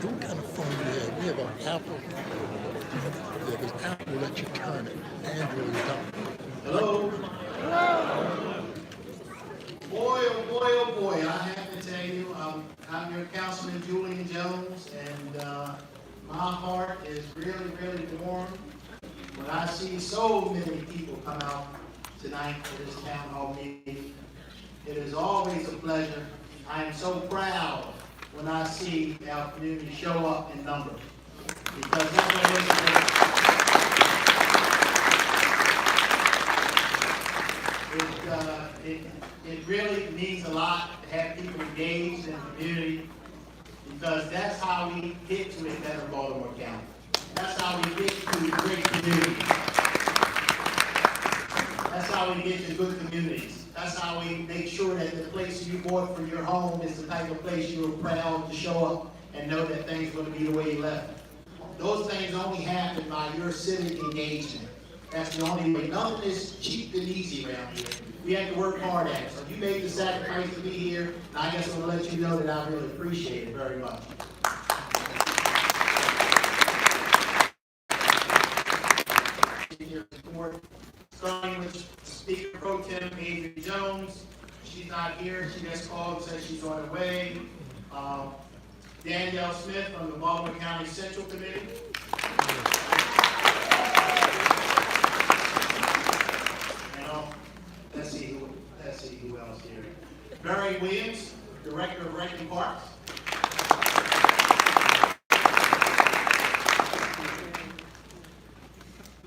What kind of phone do we have? We have an Apple. Yeah, this Apple lets you turn it. Android don't. Hello? Boy, oh boy, oh boy, I have to tell you, I'm your Councilman Julian Jones, and my heart is really, really warm when I see so many people come out tonight for this town hall meeting. It is always a pleasure. I am so proud when I see our community show up in numbers, because that's what it really means a lot to have people engaged in the community, because that's how we get to a better Baltimore County. That's how we get to great communities. That's how we get to good communities. That's how we make sure that the place you bought for your home is the type of place you are proud to show up and know that things are going to be the way you left them. Those things only happen by your civic engagement. That's the only way. Nothing is cheap and easy around here. We have to work hard at it. So you made the sacrifice to be here, and I guess I'm going to let you know that I really appreciate it very much. Your support, starting with Speaker Pro Tem Adrian Jones. She's not here. She just called and said she's on her way. Danielle Smith from the Baltimore County Central Committee. Let's see who else here. Barry Williams, Director of Rec and Parks.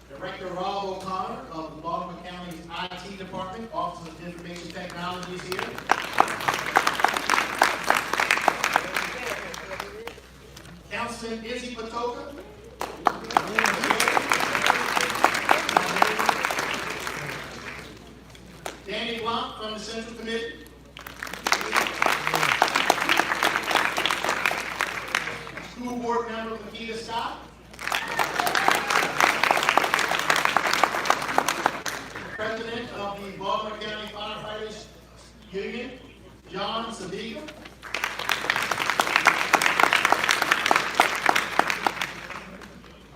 Director Rob O'Connor of the Baltimore County's IT Department, Office of Information Technology is here. Councilman Izzy Patoka. Danny Blanc from the Central Committee. School Board Member Makita Scott. President of the Baltimore County Firefighters Union, John Sabiga.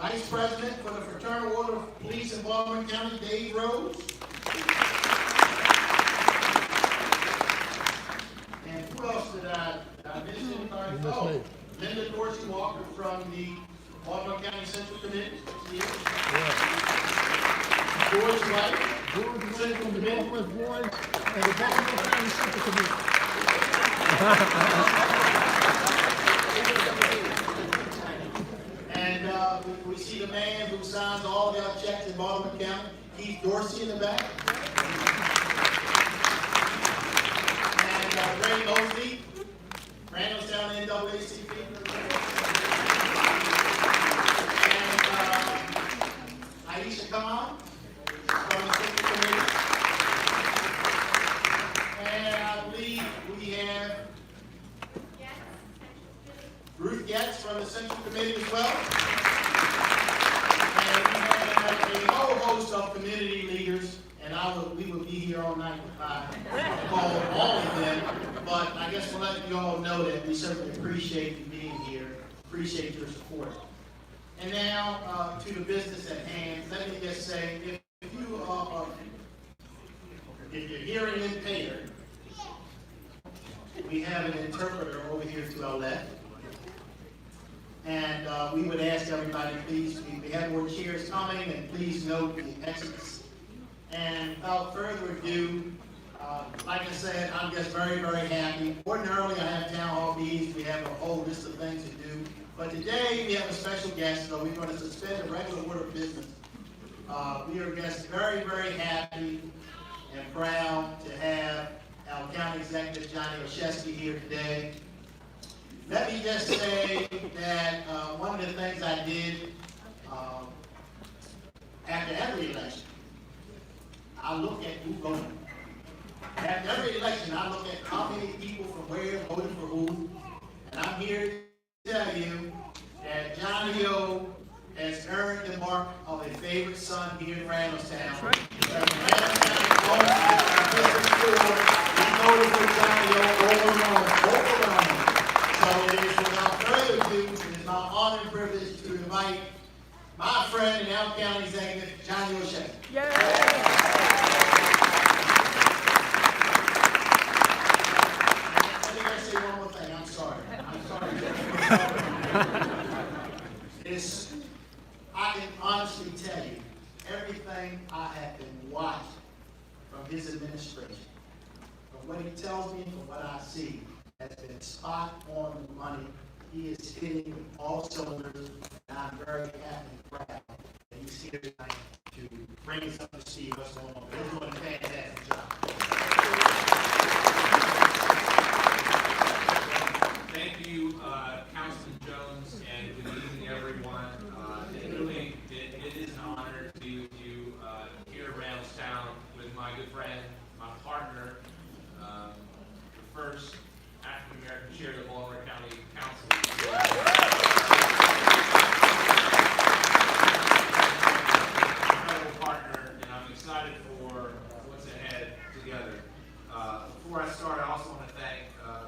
Vice President for the Fraternal Order of Police in Baltimore County, Dave Rose. And who else did I miss? Oh, Linda Dorsey Walker from the Baltimore County Central Committee. George White, Central Committee. Northwest Board and the Baltimore County Central Committee. And we see the man who signs all of our checks in Baltimore County, Keith Dorsey in the back. And Ray Mosby, Randallstown NAACP. And Aisha Khan from the Central Committee. And I believe we have Ruth Getz from the Central Committee as well. And we have a whole host of community leaders, and we will be here all night if I call all of them. But I guess we'll let you all know that we certainly appreciate you being here, appreciate your support. And now to the business at hand. Let me just say, if you're hearing impaired, we have an interpreter over here to our left. And we would ask everybody, please, we have more chairs coming, and please note the exits. And without further ado, like I said, I'm just very, very happy. Ordinarily, I have town hall meetings. We have a whole list of things to do. But today, we have a special guest, so we're going to suspend the regular order of business. We are just very, very happy and proud to have our County Executive, Johnny Olszewski, here today. Let me just say that one of the things I did after every every election, I look at who voted. At every election, I look at how many people from where voted for who, and I'm here to tell you that Johnny O has earned the mark of a favorite son here in Randallstown. Right. He voted for Johnny O overwhelmingly. So it is without further ado, it is my honor and privilege to invite my friend and Allen County Executive, Johnny O'Shea. Yay! Let me just say one more thing. I'm sorry. I can honestly tell you, everything I have been watching from his administration, from what he tells me, from what I see, has been spot on the money. He is hitting with all cylinders, and I'm very happy and proud that he's here tonight to bring us up to speed what's going on. He's doing a fantastic job. Thank you, Councilman Jones, and good evening, everyone. It is an honor to be with you here in Randallstown with my good friend, my partner, the first African-American chair of the Baltimore County Council. Incredible partner, and I'm excited for what's ahead together. Before I start, I also want to thank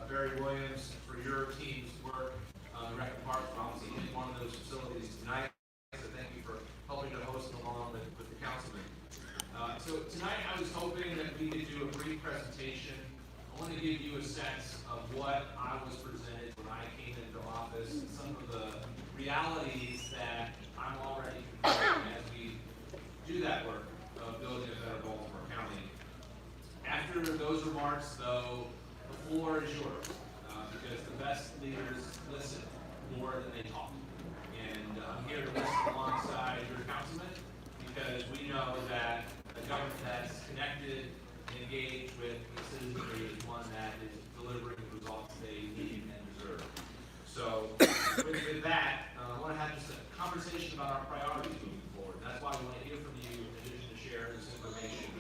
Barry Williams for your team's work on the Rec Park, obviously in one of those facilities tonight. So thank you for helping to host along with the councilman. So tonight I was hoping that we could do a brief presentation. I want to give you a sense of what I was presented when I came into office, some of the realities that I'm already confronting as we do that work of building a better Baltimore County. After those remarks, though, the floor is yours, because the best leaders listen more than they talk. And I'm here to listen alongside your councilman, because we know that a government that's connected and engaged with the citizenry is one that is delivering the results they need and deserve. So with that, I want to have just a conversation about our priorities moving forward. That's why we want to hear from you in addition to share this information.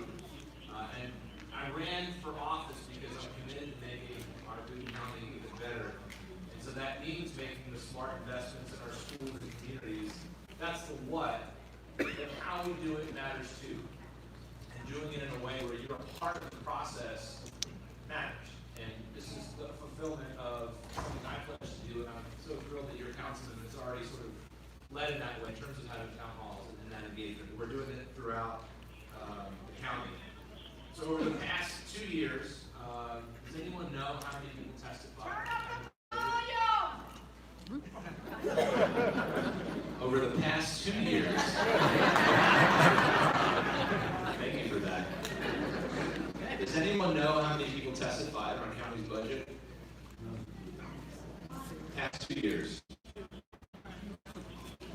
And I ran for office because I'm committed to making our Boone County even better. And so that means making the smart investments in our schools and communities. That's the what, but how we do it matters too. And doing it in a way where you're a part of the process matters. And this is the fulfillment of something I pledged to do, and I'm so thrilled that your councilman has already sort of led in that way in terms of having town halls and that engagement. We're doing it throughout the county. So over the past 2 years, does anyone know how many people testified? Over the past 2 years. Thank you for that. Does anyone know how many people testified on county's budget? Past 2 years.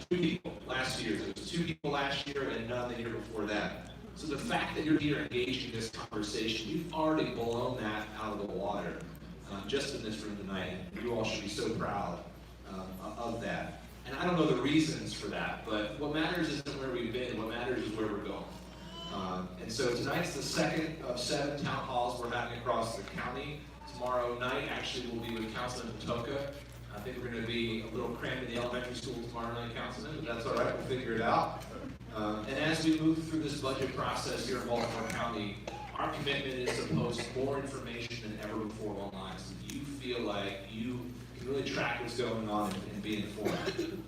2 people last year. There was 2 people last year and none the year before that. So the fact that you're here engaged in this conversation, you've already blown that out of the water just in this room tonight. You all should be so proud of that. And I don't know the reasons for that, but what matters isn't where we've been. What matters is where we're going. And so tonight's the second of 7 town halls we're having across the county. Tomorrow night, actually, we'll be with Councilman Patoka. I think we're going to be a little crammed in the elementary school tomorrow night, Councilman, but that's all right. We'll figure it out. And as we move through this budget process here in Baltimore County, our commitment is to post more information than ever before online, so that you feel like you can really track what's going on and be informed.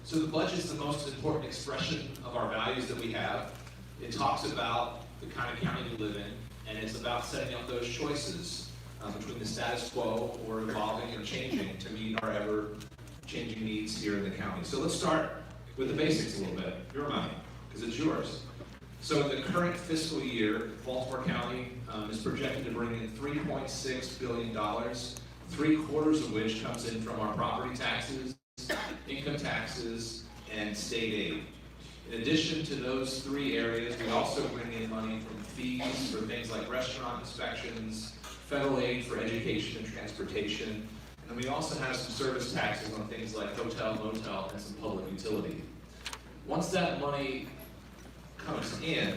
So the budget is the most important expression of our values that we have. It talks about the kind of county we live in, and it's about setting up those choices between the status quo or evolving and changing to meet our ever-changing needs here in the county. So let's start with the basics a little bit. Your money, because it's yours. So in the current fiscal year, Baltimore County is projected to bring in $3.6 billion, 3/4 of which comes in from our property taxes, income taxes, and state aid. In addition to those 3 areas, we also bring in money from fees for things like restaurant inspections, federal aid for education and transportation, and we also have some service taxes on things like hotel, motel, and some public utility. Once that money comes in,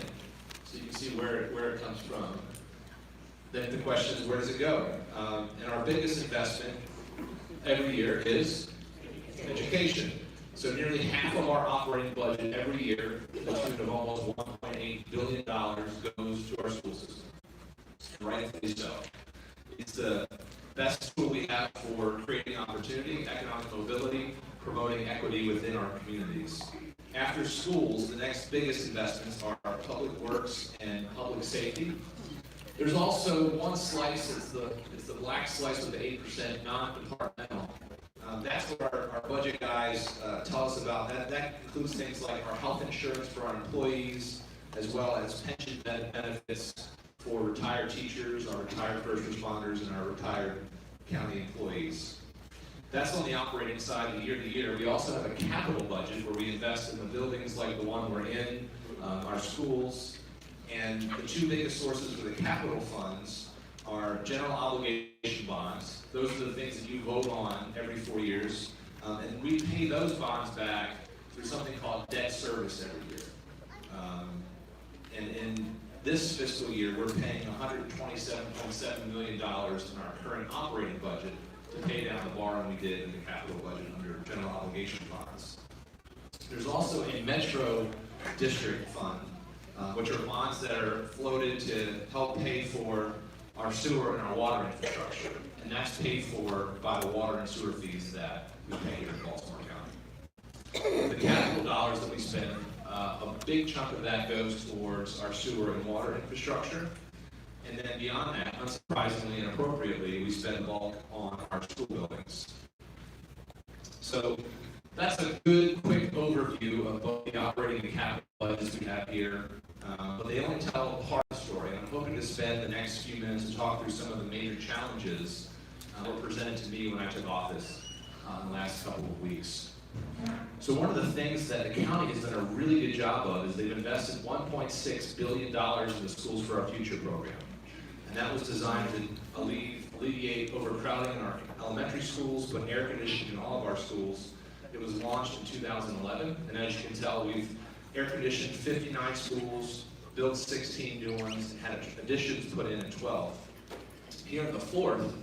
so you can see where it comes from, then the question is, where does it go? And our biggest investment every year is education. So nearly half of our operating budget every year, to the tune of almost $1.8 billion, goes to our school system. And rightfully so. It's the best tool we have for creating opportunity, economic mobility, promoting equity within our communities. After schools, the next biggest investments are public works and public safety. There's also one slice, it's the black slice with the 8% non-departmental. That's what our budget guys tell us about. That includes things like our health insurance for our employees, as well as pension benefits for retired teachers, our retired first responders, and our retired county employees. That's on the operating side of year to year. We also have a capital budget where we invest in the buildings like the one we're in, our schools, and the two biggest sources for the capital funds are general obligation bonds. Those are the things that you vote on every 4 years, and we pay those bonds back through something called debt service every year. And in this fiscal year, we're paying $127.7 million in our current operating budget to pay down the borrowing we did in the capital budget under general obligation bonds. There's also a Metro District Fund, which are bonds that are floated to help pay for our sewer and our water infrastructure. And that's paid for by the water and sewer fees that we pay here in Baltimore County. The capital dollars that we spend, a big chunk of that goes towards our sewer and water infrastructure. And then beyond that, unsurprisingly and appropriately, we spend bulk on our school buildings. So that's a good, quick overview of both the operating and capital budgets we have here. But they only tell a part of the story. And I'm hoping to spend the next few minutes to talk through some of the major challenges that were presented to me when I took office in the last couple of weeks. So one of the things that the county has done a really good job of is they've invested $1.6 billion in the Schools for Our Future program. And that was designed to alleviate overcrowding in our elementary schools, put air conditioning in all of our schools. It was launched in 2011, and as you can tell, we've air conditioned 59 schools, built 16 new ones, and had additions put in 12. Here in the fourth,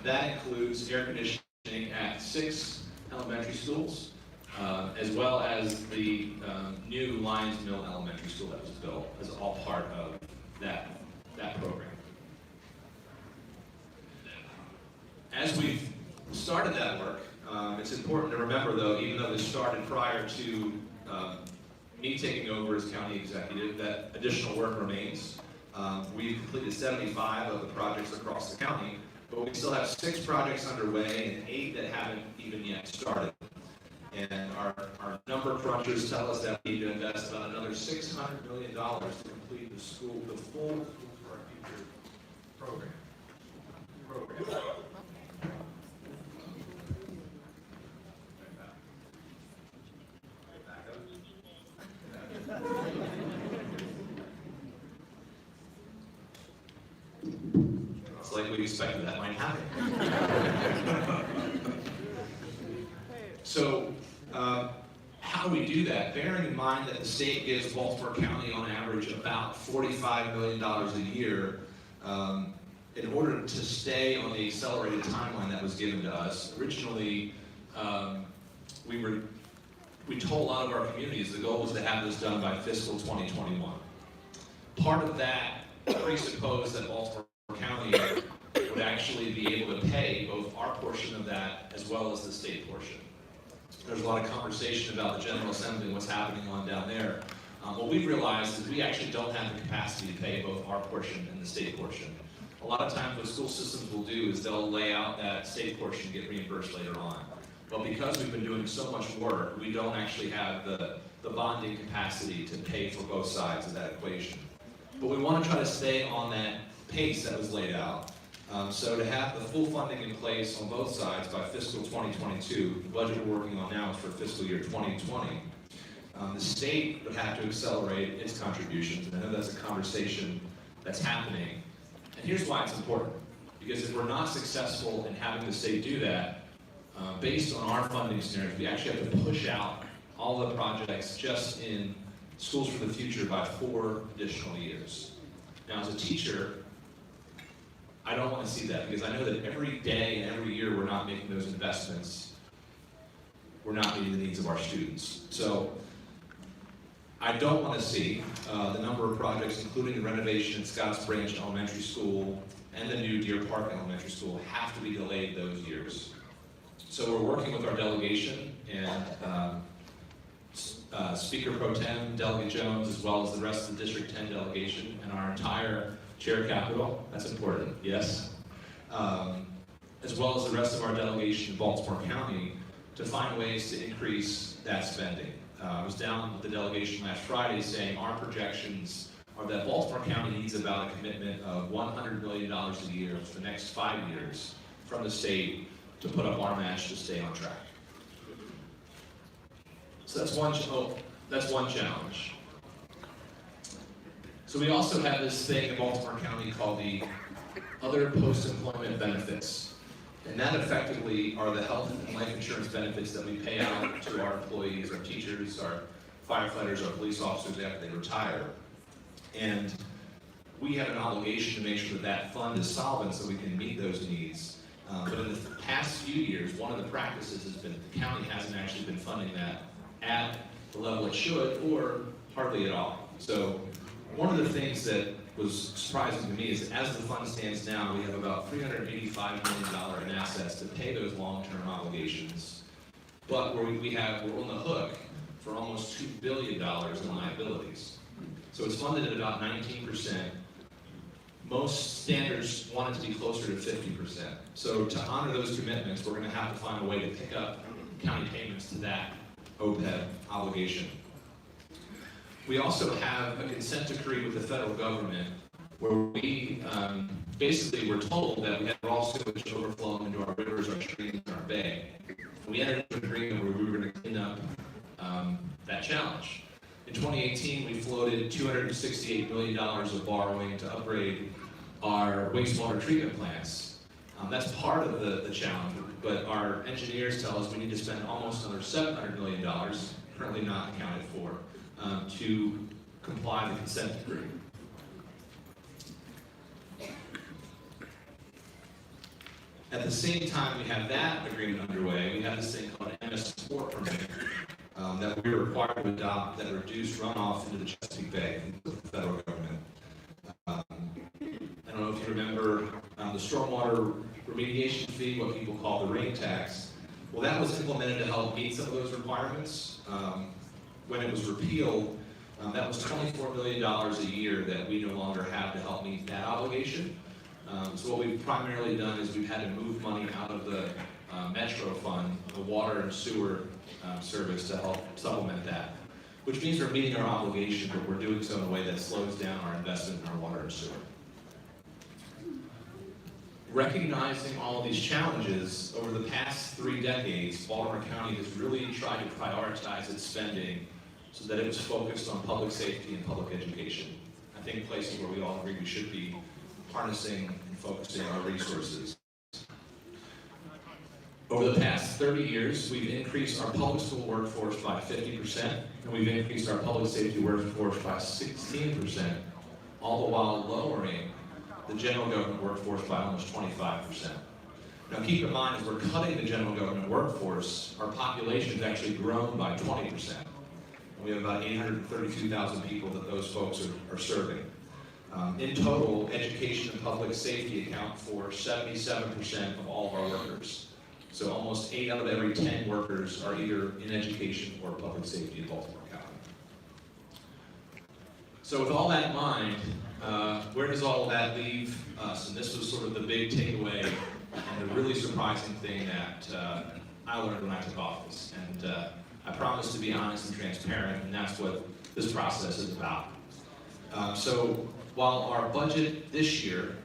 that includes air conditioning at 6 elementary schools, as well as the new Lyons Mill Elementary School that was built as all part of that program. As we've started that work, it's important to remember though, even though this started prior to me taking over as county executive, that additional work remains. We've completed 75 of the projects across the county, but we still have 6 projects underway and 8 that haven't even yet started. And our number crunchers tell us that we need to invest about another $600 million to complete the full School for Our Future program. It's like we expected that might happen. So, how do we do that? Bearing in mind that the state gives Baltimore County on average about $45 million a year, in order to stay on the accelerated timeline that was given to us. Originally, we told a lot of our communities the goal was to have this done by fiscal 2021. Part of that presupposed that Baltimore County would actually be able to pay both our portion of that as well as the state portion. There's a lot of conversation about the General Assembly and what's happening on down there. What we've realized is we actually don't have the capacity to pay both our portion and the state portion. A lot of times what school systems will do is they'll lay out that state portion and get reimbursed later on. But because we've been doing so much work, we don't actually have the bonding capacity to pay for both sides of that equation. But we want to try to stay on that pace that was laid out. So to have the full funding in place on both sides by fiscal 2022, the budget we're working on now is for fiscal year 2020. The state would have to accelerate its contributions, and I know that's a conversation that's happening. And here's why it's important. Because if we're not successful in having the state do that, based on our funding scenarios, we actually have to push out all the projects just in Schools for the Future by 4 additional years. Now, as a teacher, I don't want to see that because I know that every day and every year we're not making those investments, we're not meeting the needs of our students. So I don't want to see the number of projects, including the renovation at Scotts Branch Elementary School and the new Deer Park Elementary School, have to be delayed those years. So we're working with our delegation and Speaker Pro Tem, Delegate Jones, as well as the rest of the District 10 delegation and our entire Chair Capital, that's important, yes, as well as the rest of our delegation in Baltimore County to find ways to increase that spending. I was down with the delegation last Friday saying our projections are that Baltimore County needs about a commitment of $100 million a year for the next 5 years from the state to put up our match to stay on track. So that's one challenge. So we also have this thing in Baltimore County called the other post-employment benefits. And that effectively are the health and life insurance benefits that we pay out to our employees, our teachers, our firefighters, our police officers after they retire. And we have an obligation to make sure that that fund is solvent so we can meet those needs. But in the past few years, one of the practices has been the county hasn't actually been funding that at the level it should, or hardly at all. So one of the things that was surprising to me is that as the fund stands now, we have about $385 million in assets to pay those long-term obligations. But we're on the hook for almost $2 billion in liabilities. So it's funded at about 19%. Most standards want it to be closer to 50%. So to honor those commitments, we're going to have to find a way to pick up county payments to that OPEB obligation. We also have a consent decree with the federal government where we basically were told that we had raw sewage overflowing into our rivers, our streams, and our bay. We entered into an agreement where we were going to clean up that challenge. In 2018, we floated $268 million of borrowing to upgrade our wastewater treatment plants. That's part of the challenge, but our engineers tell us we need to spend almost another $700 million, currently not accounted for, to comply with the consent decree. At the same time we have that agreement underway, we have this thing called an MS support permit that we're required to adopt that reduce runoff into the Chesapeake Bay with the federal government. I don't know if you remember the stormwater remediation fee, what people call the rain tax. Well, that was implemented to help meet some of those requirements. When it was repealed, that was $24 million a year that we no longer have to help meet that obligation. So what we've primarily done is we've had to move money out of the Metro Fund, the water and sewer service, to help supplement that, which means we're meeting our obligation, but we're doing so in a way that slows down our investment in our water and sewer. Recognizing all of these challenges, over the past 3 decades, Baltimore County has really tried to prioritize its spending so that it was focused on public safety and public education. I think places where we all agree we should be harnessing and focusing our resources. Over the past 30 years, we've increased our public school workforce by 50%, and we've increased our public safety workforce by 16%, all the while lowering the general government workforce by almost 25%. Now keep in mind, as we're cutting the general government workforce, our population has actually grown by 20%. And we have about 832,000 people that those folks are serving. In total, education and public safety account for 77% of all of our workers. So almost 8 out of every 10 workers are either in education or public safety in Baltimore County. So with all that in mind, where does all of that leave us? And this was sort of the big takeaway and the really surprising thing that I learned when I took office. And I promised to be honest and transparent, and that's what this process is about. So while our budget this year,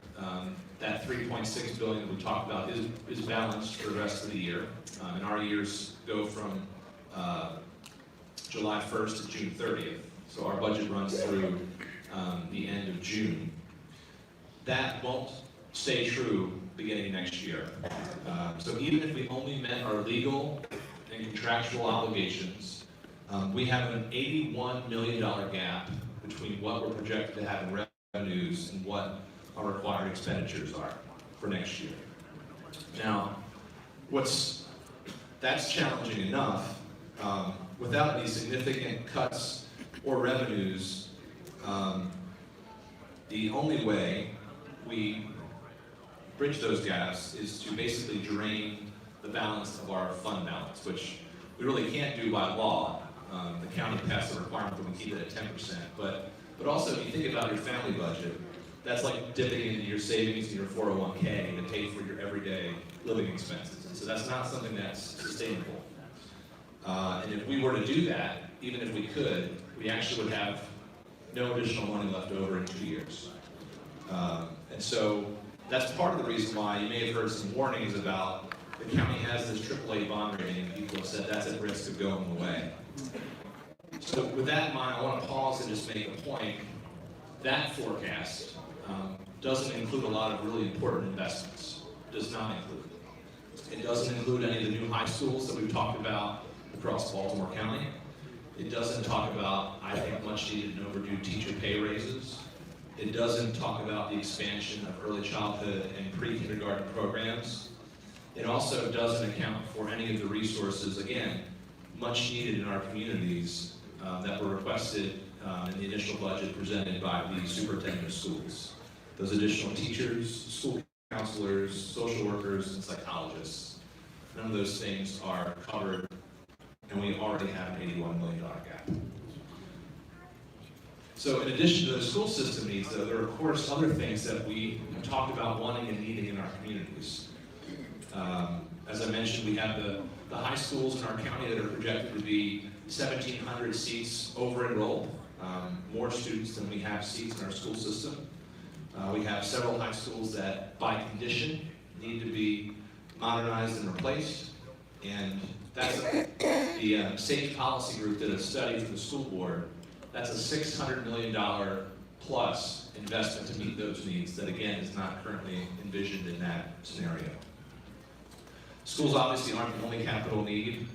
that $3.6 billion that we talked about is balanced for the rest of the year, and our years go from July 1st to June 30th. So our budget runs through the end of June. That won't stay true beginning next year. So even if we only met our legal and contractual obligations, We have an $81 million gap between what we're projected to have in revenues and what our required expenditures are for next year. Now, that's challenging enough. Without any significant cuts or revenues, the only way we bridge those gaps is to basically drain the balance of our fund balance, which we really can't do by law. The county passed a requirement that we keep it at 10%, but also if you think about your family budget, that's like dipping into your savings and your 401k to pay for your everyday living expenses. And so that's not something that's sustainable. And if we were to do that, even if we could, we actually would have no additional money left over in 2 years. And so that's part of the reason why you may have heard some warnings about the county has this AAA bond rating, and people have said that's at risk of going away. So with that in mind, I want to pause and just make a point. That forecast doesn't include a lot of really important investments. Does not include it. It doesn't include any of the new high schools that we've talked about across Baltimore County. It doesn't talk about, I think, much needed and overdue teacher pay raises. It doesn't talk about the expansion of early childhood and pre-kindergarten programs. It also doesn't account for any of the resources, again, much needed in our communities that were requested in the initial budget presented by the superintendent of schools. Those additional teachers, school counselors, social workers, and psychologists. None of those things are covered, and we already have an $81 million gap. So in addition to the school system needs, though, there are of course other things that we have talked about wanting and needing in our communities. As I mentioned, we have the high schools in our county that are projected to be 1,700 seats over-enrolled, more students than we have seats in our school system. We have several high schools that, by condition, need to be modernized and replaced. And that's the SAFE Policy Group did a study for the school board. That's a $600 million plus investment to meet those needs that, again, is not currently envisioned in that scenario. Schools obviously aren't the only capital need.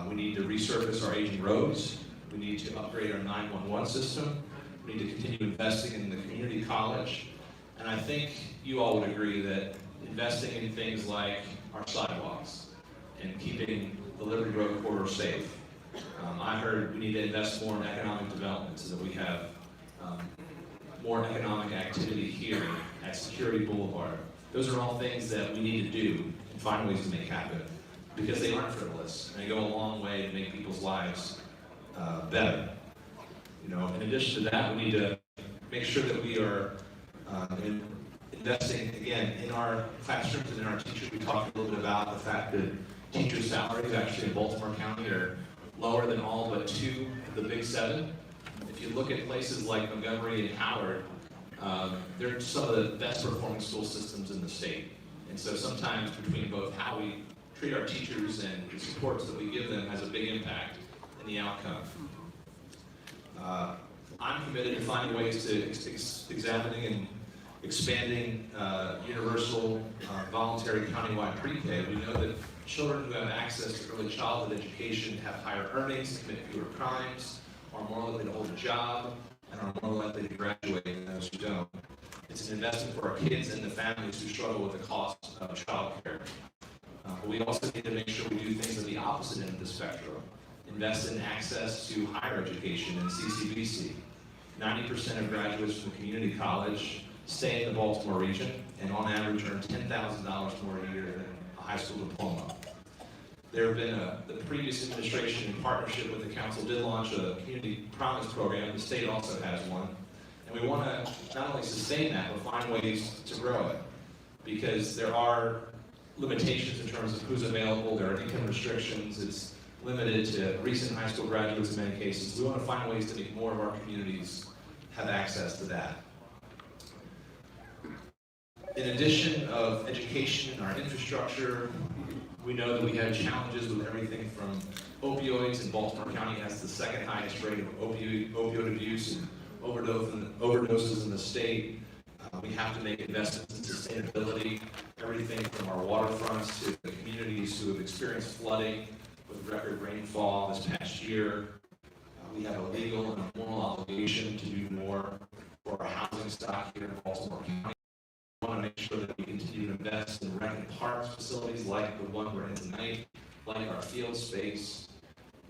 We need to resurface our aging roads. We need to upgrade our 911 system. We need to continue investing in the community college. And I think you all would agree that investing in things like our sidewalks and keeping the Liberty Road corridor safe. I heard we need to invest more in economic development so that we have more economic activity here at Security Boulevard. Those are all things that we need to do and find ways to make happen because they aren't frivolous and they go a long way to make people's lives better. You know, in addition to that, we need to make sure that we are investing, again, in our classrooms and in our teachers. We talked a little bit about the fact that teacher salaries actually in Baltimore County are lower than all but 2 of the big 7. If you look at places like Montgomery and Howard, they're some of the best performing school systems in the state. And so sometimes between both how we treat our teachers and the supports that we give them has a big impact in the outcome. I'm committed to finding ways to examining and expanding universal voluntary countywide pre-K. We know that children who have access to early childhood education have higher earnings, commit fewer crimes, are more likely to hold a job, and are more likely to graduate than those who don't. It's an investment for our kids and the families who struggle with the cost of child care. But we also need to make sure we do things at the opposite end of the spectrum. Invest in access to higher education and CCBC. 90% of graduates from community college stay in the Baltimore region and on average earn $10,000 more a year than a high school diploma. There have been the previous administration in partnership with the council did launch a community promise program. The state also has one. And we want to not only sustain that, but find ways to grow it. Because there are limitations in terms of who's available, there are income restrictions, it's limited to recent high school graduates in many cases. We want to find ways to make more of our communities have access to that. In addition of education and our infrastructure, we know that we have challenges with everything from opioids, and Baltimore County has the second highest rate of opioid abuse and overdoses in the state. We have to make investments in sustainability, everything from our waterfronts to the communities who have experienced flooding with record rainfall this past year. we have a legal and a moral obligation to do more for our housing stock here in Baltimore County. We want to make sure that we continue to invest in rec and parks facilities like the one we're in tonight, like our field space.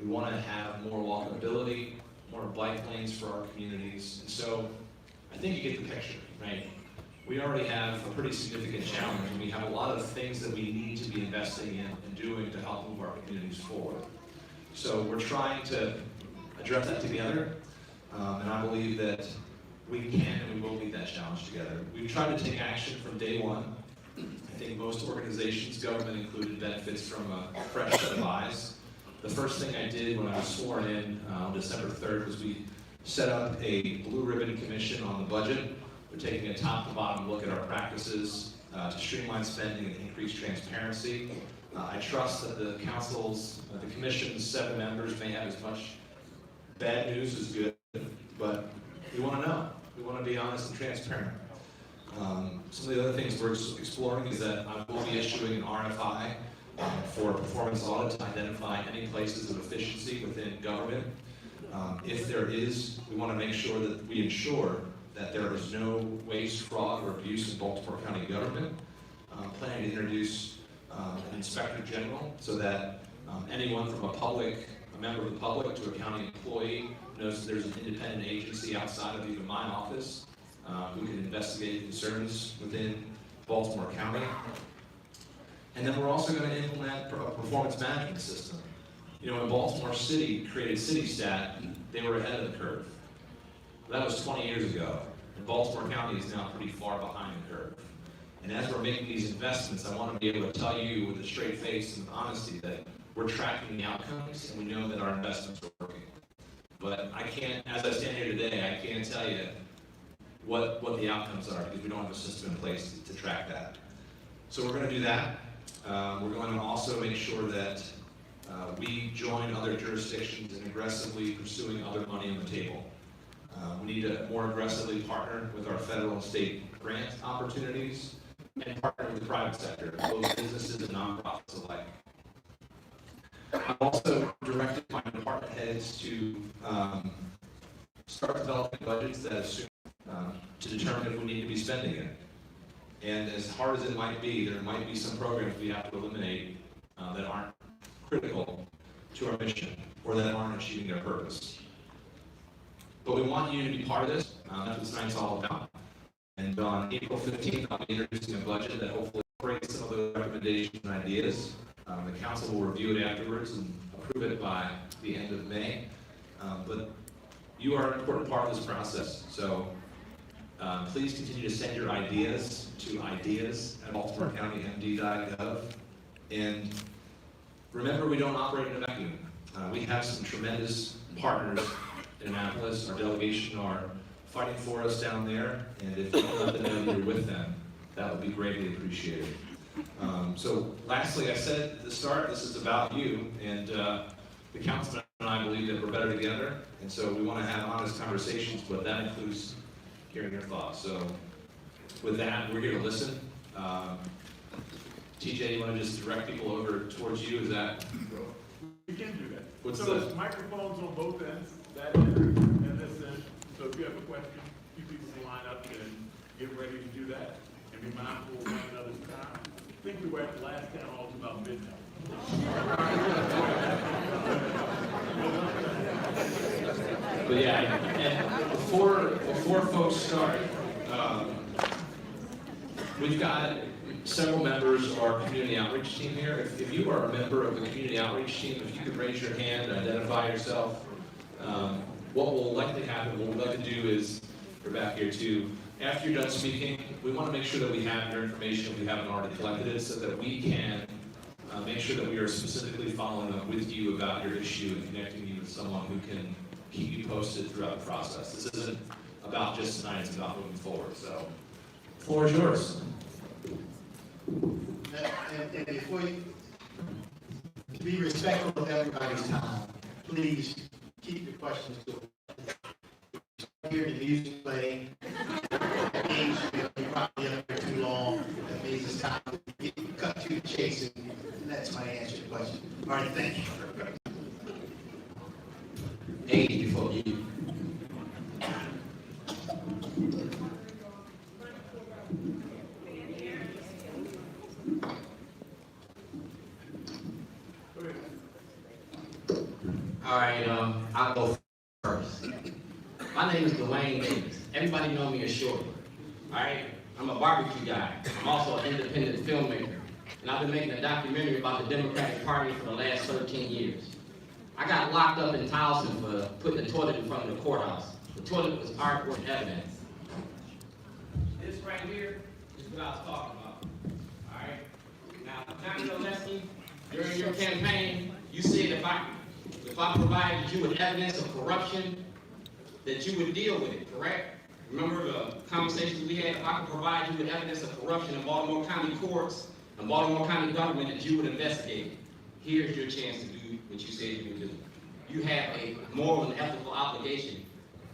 We want to have more walkability, more bike lanes for our communities. And so I think you get the picture, right? We already have a pretty significant challenge, and we have a lot of things that we need to be investing in and doing to help move our communities forward. So we're trying to address that together, and I believe that we can and we will meet that challenge together. We've tried to take action from day one. I think most organizations, government included, benefits from a fresh set of eyes. The first thing I did when I was sworn in on December 3rd was we set up a blue ribbon commission on the budget. We're taking a top to bottom look at our practices to streamline spending and increase transparency. I trust that the council's, the commission's 7 members may have as much bad news as good, but we want to know. We want to be honest and transparent. Some of the other things we're exploring is that I will be issuing an RFI for a performance audit to identify any places of efficiency within government. If there is, we want to make sure that we ensure that there is no waste, fraud, or abuse in Baltimore County government. Planning to introduce an inspector general so that anyone from a member of the public to a county employee knows that there's an independent agency outside of even my office who can investigate concerns within Baltimore County. And then we're also going to implement a performance management system. You know, when Baltimore City created CityStat, they were ahead of the curve. That was 20 years ago, and Baltimore County is now pretty far behind the curve. And as we're making these investments, I want to be able to tell you with a straight face and honesty that we're tracking the outcomes, and we know that our investments are working. But I can't, as I stand here today, I can't tell you what the outcomes are because we don't have a system in place to track that. So we're going to do that. We're going to also make sure that we join other jurisdictions in aggressively pursuing other money on the table. We need to more aggressively partner with our federal and state grant opportunities and partner with the private sector, both businesses and nonprofits alike. I've also directed my department heads to start developing budgets that assume to determine if we need to be spending it. And as hard as it might be, there might be some programs we have to eliminate that aren't critical to our mission or that aren't achieving their purpose. But we want you to be part of this. That's what tonight's all about. And on April 15th, I'll be introducing a budget that hopefully incorporates some of those recommendations and ideas. The council will review it afterwards and approve it by the end of May. But you are an important part of this process. So please continue to send your ideas to ideas@baltimorecounty.md.gov. And remember, we don't operate in a vacuum. We have some tremendous partners in Annapolis. Our delegation are fighting for us down there, and if you can let them know that you're with them, that would be greatly appreciated. So lastly, I said at the start, this is about you, and the councilman and I believe that we're better together, and so we want to have honest conversations, but that includes hearing your thoughts. So with that, we're here to listen. TJ, you want to just direct people over towards you? Is that? We can do that. What's so the- there's microphones on both ends, that end and this end. So if you have a question, you people can line up and get ready to do that. And be mindful of one another's time. I think we were at the last town hall to about midnight. But yeah, and before folks start, we've got several members of our community outreach team here. If you are a member of the community outreach team, if you could raise your hand and identify yourself, what will likely happen, what we'd like to do is, you're back here too, after you're done speaking, we want to make sure that we have your information if we haven't already collected it, so that we can make sure that we are specifically following up with you about your issue and connecting you with someone who can keep you posted throughout the process. This isn't about just tonight, it's about moving forward. So, the floor is yours. And before you, to be respectful of everybody's time, please keep your questions to hear the music playing. That means you're probably up there too long. That means it's time to cut to the chase and let somebody answer the question. All right, thank you. Hey, for you. All right, I'll go first. My name is Dwayne Davis. Everybody know me as Shorty. All right, I'm a barbecue guy. I'm also an independent filmmaker, and I've been making a documentary about the Democratic Party for the last 13 years. I got locked up in Towson for putting the toilet in front of the courthouse. The toilet was artwork evidence. This right here is what I was talking about. All right. Now, Johnny Oleski, during your campaign, you said if I provided you with evidence of corruption, that you would deal with it, correct? Remember the conversations we had? If I could provide you with evidence of corruption in Baltimore County courts and Baltimore County government, that you would investigate it. Here's your chance to do what you said you would do. You have a moral and ethical obligation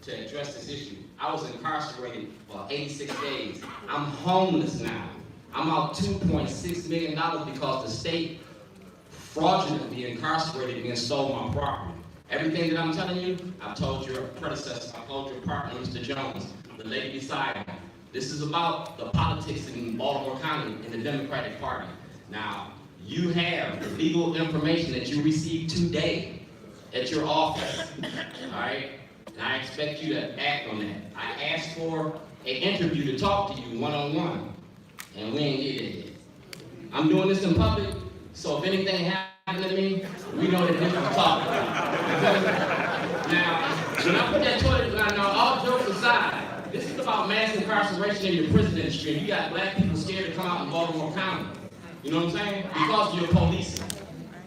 to address this issue. I was incarcerated for 86 days. I'm homeless now. I'm out $2.6 million because the state fraudulently incarcerated me and stole my property. Everything that I'm telling you, I've told your predecessor, I've told your partner, Mr. Jones, the lady beside him. This is about the politics in Baltimore County and the Democratic Party. Now, you have the legal information that you received today at your office, all right? And I expect you to act on that. I asked for an interview to talk to you one-on-one, and we ain't get it yet. I'm doing this in public, so if anything happens to me, we know that this is talking about. Now, when I put that toilet, now all jokes aside, this is about mass incarceration in your prison industry. You got black people scared to come out in Baltimore County. You know what I'm saying? Because of your policing.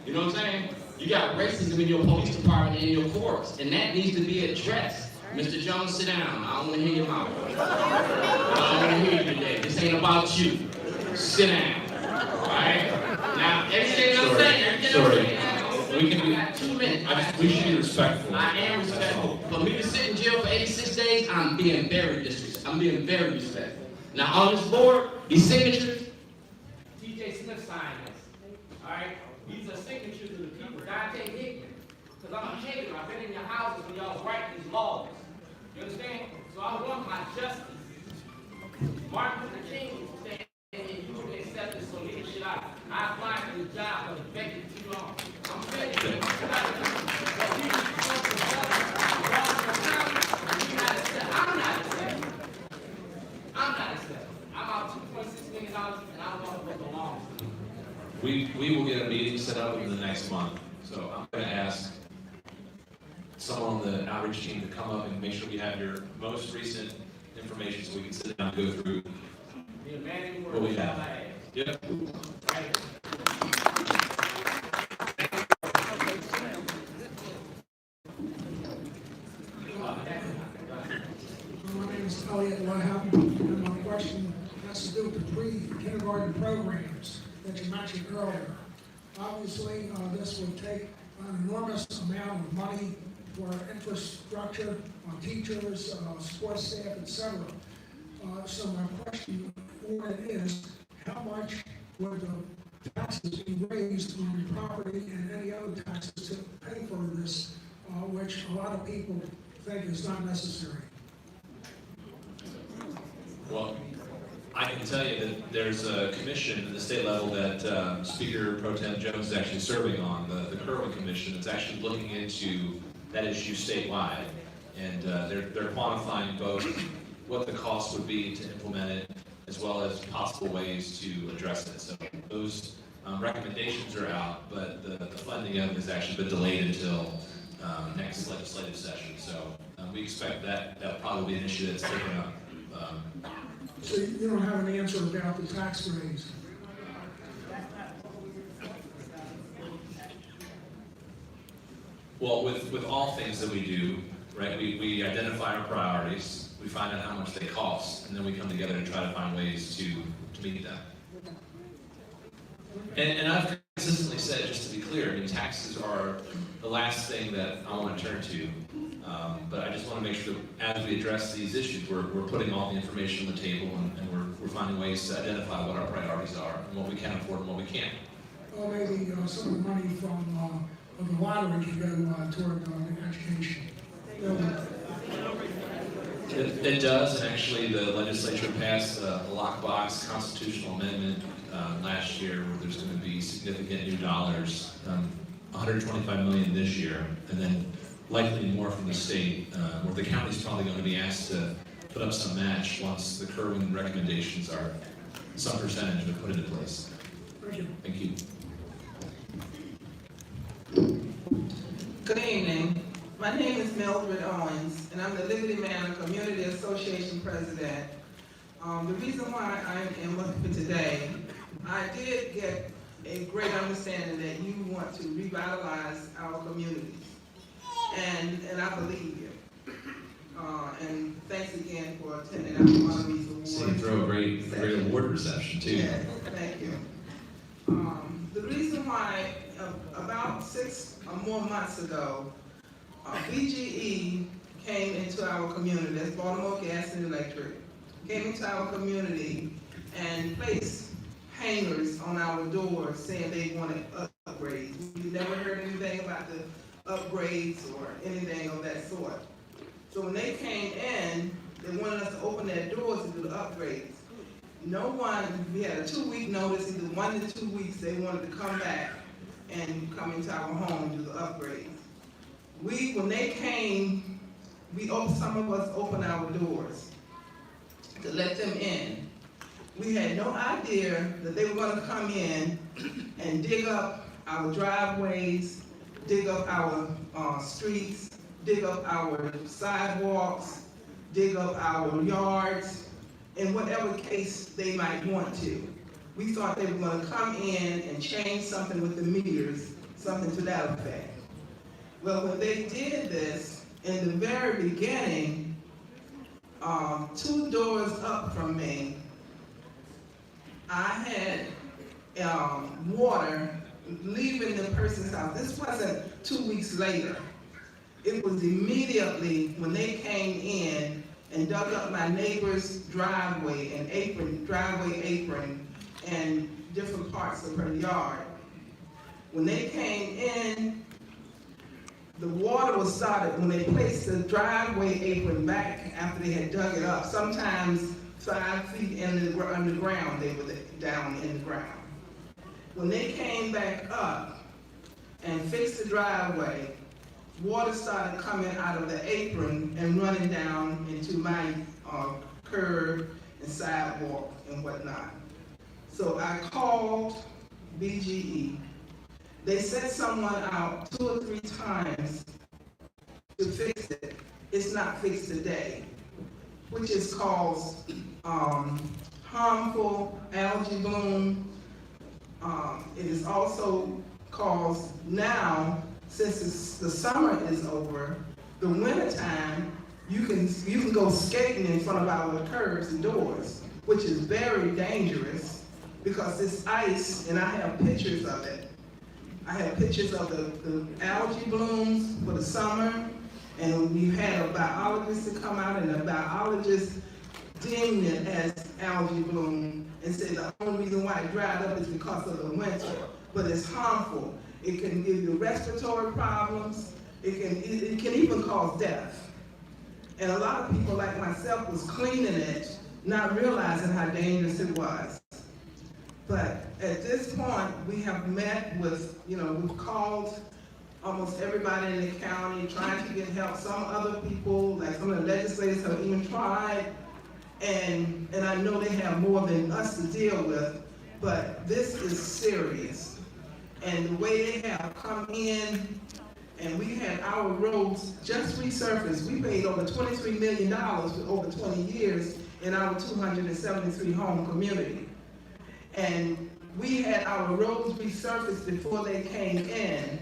You know what I'm saying? You got racism in your police department and in your courts, and that needs to be addressed. Mr. Jones, sit down. I don't want to hear your mouth. I don't want to hear you today. This ain't about you. Sit down. All right? Now, everything I'm saying, We can I got 2 minutes. we should be respectful. I am respectful. For me to sit in jail for 86 days, I'm being very disrespectful. I'm being very respectful. Now, on this board, these signatures, TJ Smith signed this. All right? These are signatures of the people. Dante Hickman. Because I'm a hater. I've been in your houses when y'all was writing these laws. You understand? So I want my justice. Martin Luther King was saying, and you can accept this, so leave shit out. I applied for the job, but it's begging too long. I'm finished. I'm not accepting. I'm out $2.6 million, and I don't want to put the law. We will get a meeting set up in the next month. So I'm going to ask someone on the outreach team to come up and make sure we have your most recent information so we can sit down and go through what we have. Yep. My name is Elliot Whitehouse, and my question has to do with the pre-kindergarten programs that you mentioned earlier. Obviously, this would take an enormous amount of money for infrastructure, teachers, support staff, etc. So my question for it is, how much would the taxes be raised on property and any other taxes to pay for this, which a lot of people think is not necessary? Well, I can tell you that there's a commission at the state level that Speaker Pro Tem Jones is actually serving on, the Kerwin Commission, that's actually looking into that issue statewide. And they're quantifying both what the cost would be to implement it, as well as possible ways to address it. So those recommendations are out, but the funding of it has actually been delayed until next legislative session. So we expect that'll probably be an issue that's taken up. So you don't have an answer about the tax raise? Well, with all things that we do, right, we identify our priorities, we find out how much they cost, and then we come together and try to find ways to meet them. And I've consistently said, just to be clear, I mean, taxes are the last thing that I want to turn to. But I just want to make sure that as we address these issues, we're putting all the information on the table, and we're finding ways to identify what our priorities are, and what we can afford and what we can't. Or maybe some of the money from the lottery can go toward the education. There It does, and actually the legislature passed a lockbox constitutional amendment last year where there's going to be significant new dollars, 125 million this year, and then likely more from the state, where the county's probably going to be asked to put up some match once the Kerwin recommendations are, some percentage are put into place. Thank you. Thank you. Good evening. My name is Mildred Owens, and I'm the Liberty Manor Community Association President. The reason why I am up here today, I did get a great understanding that you want to revitalize our communities, and I believe you. And thanks again for attending our one of these awards. So you throw a great award reception too. Yes, thank you. The reason why, about 6 or more months ago, BGE came into our community, that's Baltimore Gas and Electric, came into our community and placed hangers on our doors saying they wanted upgrades. We never heard anything about the upgrades or anything of that sort. So when they came in, they wanted us to open their doors to do the upgrades. No one, we had a 2-week notice, either 1 to 2 weeks, they wanted to come back and come into our home and do the upgrades. When they came, some of us opened our doors to let them in. We had no idea that they were gonna come in and dig up our driveways, dig up our streets, dig up our sidewalks, dig up our yards, in whatever case they might want to. We thought they were gonna come in and change something with the meters, something to that effect. Well, when they did this, in the very beginning, 2 doors up from me, I had water leaving the person's house. This wasn't 2 weeks later. It was immediately when they came in and dug up my neighbor's driveway and driveway apron, and different parts of her yard. When they came in, the water was started, when they placed the driveway apron back after they had dug it up, sometimes 5 feet underground, they were down in the ground. When they came back up and fixed the driveway, water started coming out of the apron and running down into my curb and sidewalk and whatnot. So I called BGE. They sent someone out 2 or 3 times to fix it. It's not fixed today, which has caused harmful algae bloom. It is also caused now, since the summer is over, the wintertime, you can go skating in front of our curbs and doors, which is very dangerous because this ice, and I have pictures of it. I have pictures of the algae blooms for the summer, and we've had a biologist to come out, and the biologist deemed it as algae bloom and said the only reason why it dried up is because of the winter, but it's harmful. It can give you respiratory problems. It can even cause death. And a lot of people like myself was cleaning it, not realizing how dangerous it was. But at this point, we have met with, we've called almost everybody in the county, trying to get help. Some other people, like some of the legislators have even tried, and I know they have more than us to deal with, but this is serious. And the way they have come in, and we had our roads just resurfaced. We paid over $23 million for over 20 years in our 273 home community. And we had our roads resurfaced before they came in.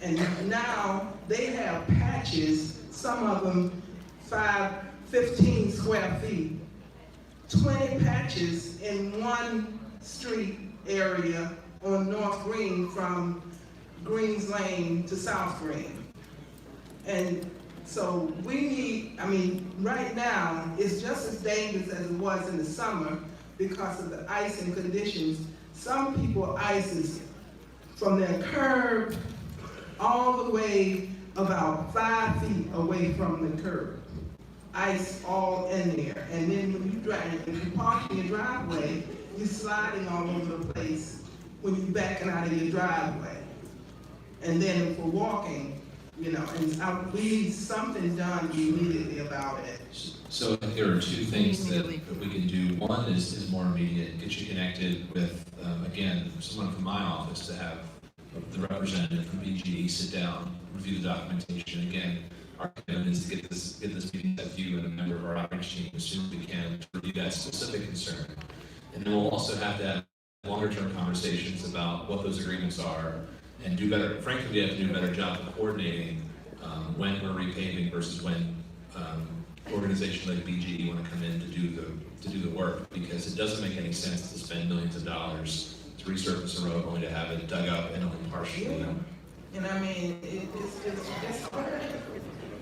And now they have patches, some of them 15 square feet, 20 patches in one street area on North Green from Greens Lane to South Green. And so we need, right now, it's just as dangerous as it was in the summer because of the icing conditions. Some people ices from their curb all the way about 5 feet away from the curb. ice all in there. And then when you drive, if you park in your driveway, you're sliding all over the place when you're backing out of your driveway. And then for walking, you know, and we need something done immediately about it. So I think there are two things that we can do. One is more immediate, get you connected with, again, someone from my office to have the representative from BGE sit down, review the documentation. Again, our commitment is to get this meeting set with you and a member of our outreach team as soon as we can to review that specific concern. And then we'll also have to have longer-term conversations about what those agreements are and do better. Frankly, we have to do a better job of coordinating when we're repaving versus when organizations like BGE want to come in to do the work, because it doesn't make any sense to spend millions of dollars to resurface a road only to have it dug up and only partially. And I mean, it's hard.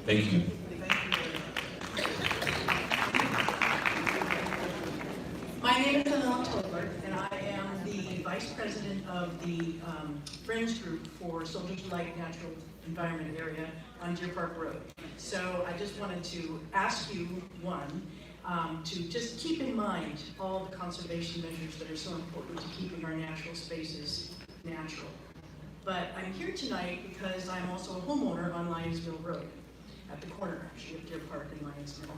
Thank you. My name is Ellen Tolbert, and I am the Vice President of the Friends Group for Soldiers Delight Natural Environment Area on Deer Park Road. So I just wanted to ask you, one, to just keep in mind all the conservation measures that are so important to keeping our natural spaces natural. But I'm here tonight because I'm also a homeowner on Lions Mill Road, at the corner actually of Deer Park and Lions Mill.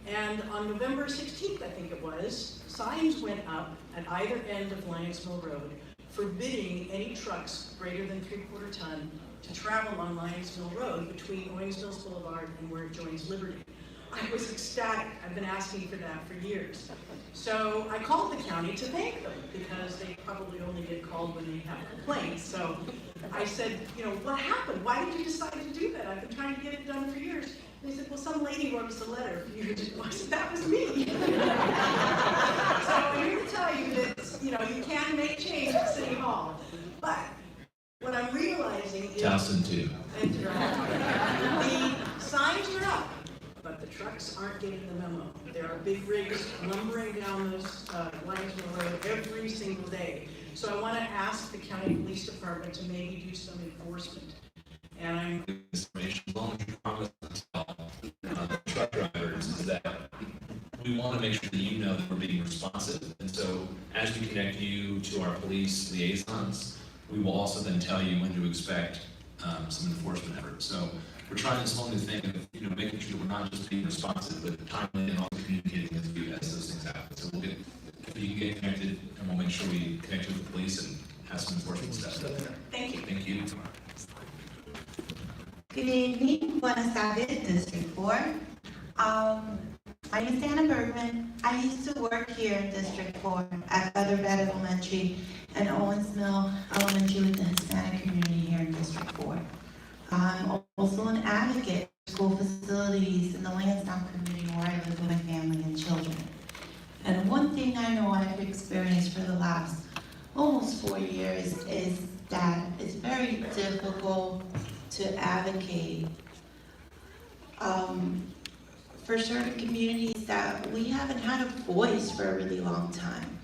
And on November 16th, I think it was, signs went up at either end of Lions Mill Road forbidding any trucks greater than 3/4 ton to travel on Lions Mill Road between Owings Mills Boulevard and where it joins Liberty. I was ecstatic. I've been asking for that for years. So I called the county to thank them because they probably only get called when they have complaints. So I said, you know, what happened? Why did you decide to do that? I've been trying to get it done for years. They said, well, some lady wrote us a letter a few years ago. I said, that was me. So I'm here to tell you that, you know, you can make change at City Hall. But what I'm realizing is... Towson too. The signs are up, but the trucks aren't getting the memo. There are big rigs lumbering down those Lions Mill Road every single day. So I want to ask the county police department to maybe do some enforcement. And I'm... Information, as long as you promise to tell the truck drivers is that we want to make sure that you know that we're being responsive. And so as we connect you to our police liaisons, we will also then tell you when to expect some enforcement efforts. So we're trying this whole new thing of, you know, making sure that we're not just being responsive, but timely and also communicating with you as those things happen. So we'll get, if you can get connected, and we'll make sure we connect you with the police and have some enforcement steps. Thank you. Thank you. Good evening, Buenos Aires, District 4. My name is Anna Bergman. I used to work here in District 4 at Featherbed Elementary and Owens Mill Elementary with the Hispanic community here in District 4. I'm also an advocate for school facilities in the Lansdowne community where I live with my family and children. And one thing I know I've experienced for the last almost 4 years is that it's very difficult to advocate for certain communities that we haven't had a voice for a really long time.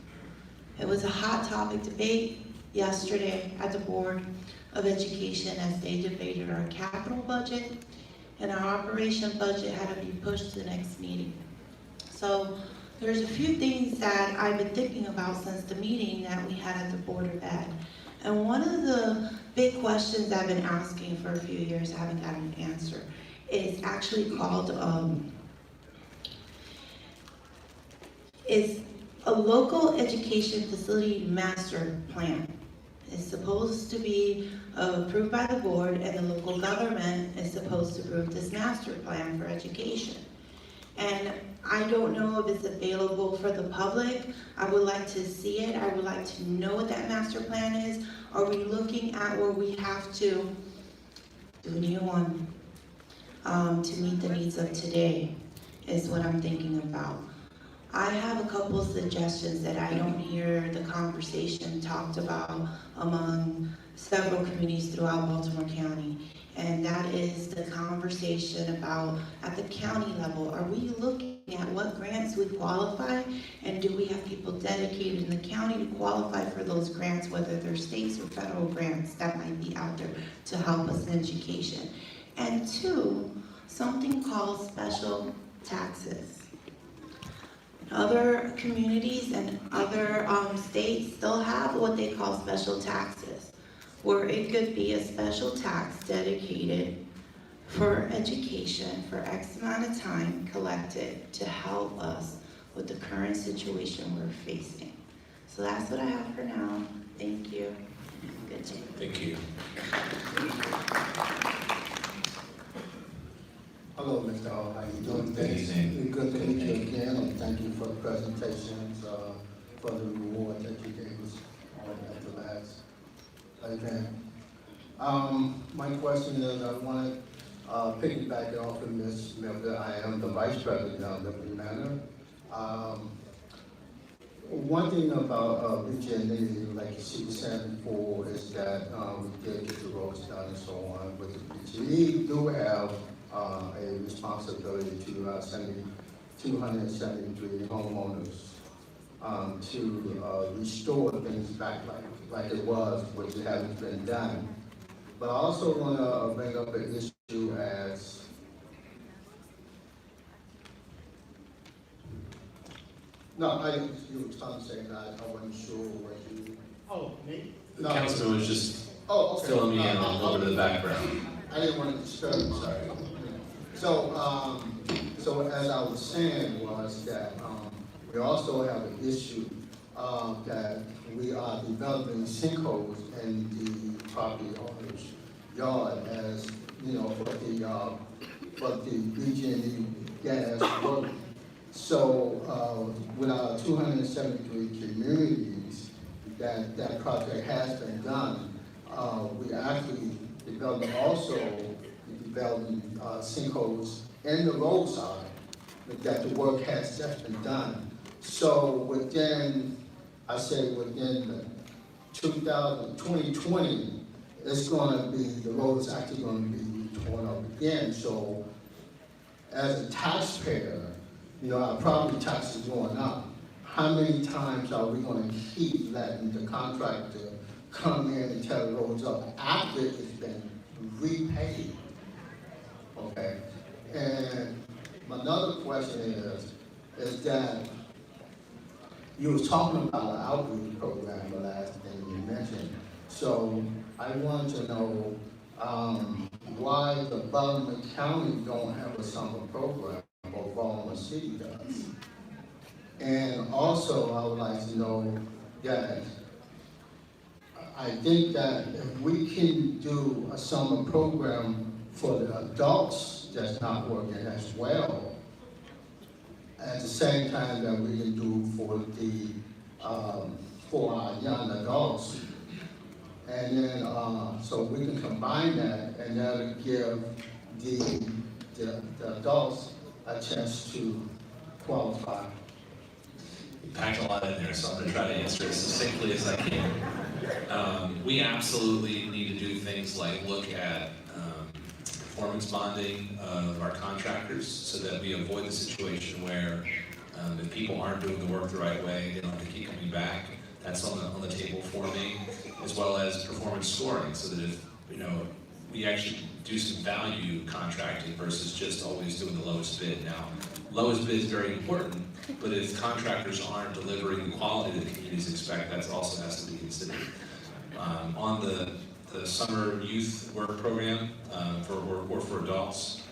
It was a hot topic debate yesterday at the Board of Education as they debated our capital budget, and our operation budget had to be pushed to the next meeting. So there's a few things that I've been thinking about since the meeting that we had at the Board of Ed. And one of the big questions I've been asking for a few years, I haven't gotten an answer, is actually called, is a local education facility master plan. It's supposed to be approved by the board, and the local government is supposed to approve this master plan for education. And I don't know if it's available for the public. I would like to see it. I would like to know what that master plan is. Are we looking at where we have to do a new one to meet the needs of today is what I'm thinking about. I have a couple suggestions that I don't hear the conversation talked about among several communities throughout Baltimore County. And that is the conversation about, at the county level, are we looking at what grants we qualify? And do we have people dedicated in the county to qualify for those grants, whether they're states or federal grants that might be out there to help us in education? And two, something called special taxes. Other communities and other states still have what they call special taxes, where it could be a special tax dedicated for education for X amount of time collected to help us with the current situation we're facing. So that's what I have for now. Thank you. Good day. Thank you. Hello, Mr. Hall, how you doing? Good evening. Good to meet you again, and thank you for the presentations, for the reward that you gave us at the last event. My question is, I want to piggyback off of Ms. Miller. I am the Vice President of Liberty Manor. One thing about BGND, like she was saying before, is that we did get the roads done and so on, but we do have a responsibility to 273 homeowners to restore things back like it was, which hasn't been done. But I also want to bring up an issue as you were trying to say that I wasn't sure what you. Oh, me? No. Councilman was just Okay. filling me in on a little bit of the background. I didn't want to disturb you, sorry. So, so as I was saying was that, we also have an issue, that we are developing sinkholes in the property owner's yard as, for the BG&E gas work. So, with our 273 communities, that project has been done. We actually developed sinkholes in the roadside, that the work has just been done. So within the 2020, it's gonna be, the road is actually gonna be torn up again. So as a taxpayer, our property tax is going up. How many times are we gonna keep letting the contractor come in and tear the roads up after it's been repaid? Okay, and another question is that you was talking about an outreach program, the last thing you mentioned. So I wanted to know why the Baltimore County don't have a summer program, but Baltimore City does. And also I would like to know that I think that if we can do a summer program for the adults that's not working as well, at the same time that we can do for our young adults, and then so we can combine that, and that'll give the adults a chance to qualify. You packed a lot in there, so I'm going to try to answer it as succinctly as I can. We absolutely need to do things like look at performance bonding of our contractors so that we avoid the situation where if people aren't doing the work the right way, they don't have to keep coming back. That's on the table for me, as well as performance scoring, so that if we actually do some value contracting versus just always doing the lowest bid. Now, lowest bid is very important, but if contractors aren't delivering the quality that the communities expect, that also has to be considered. On the summer youth work program for adults,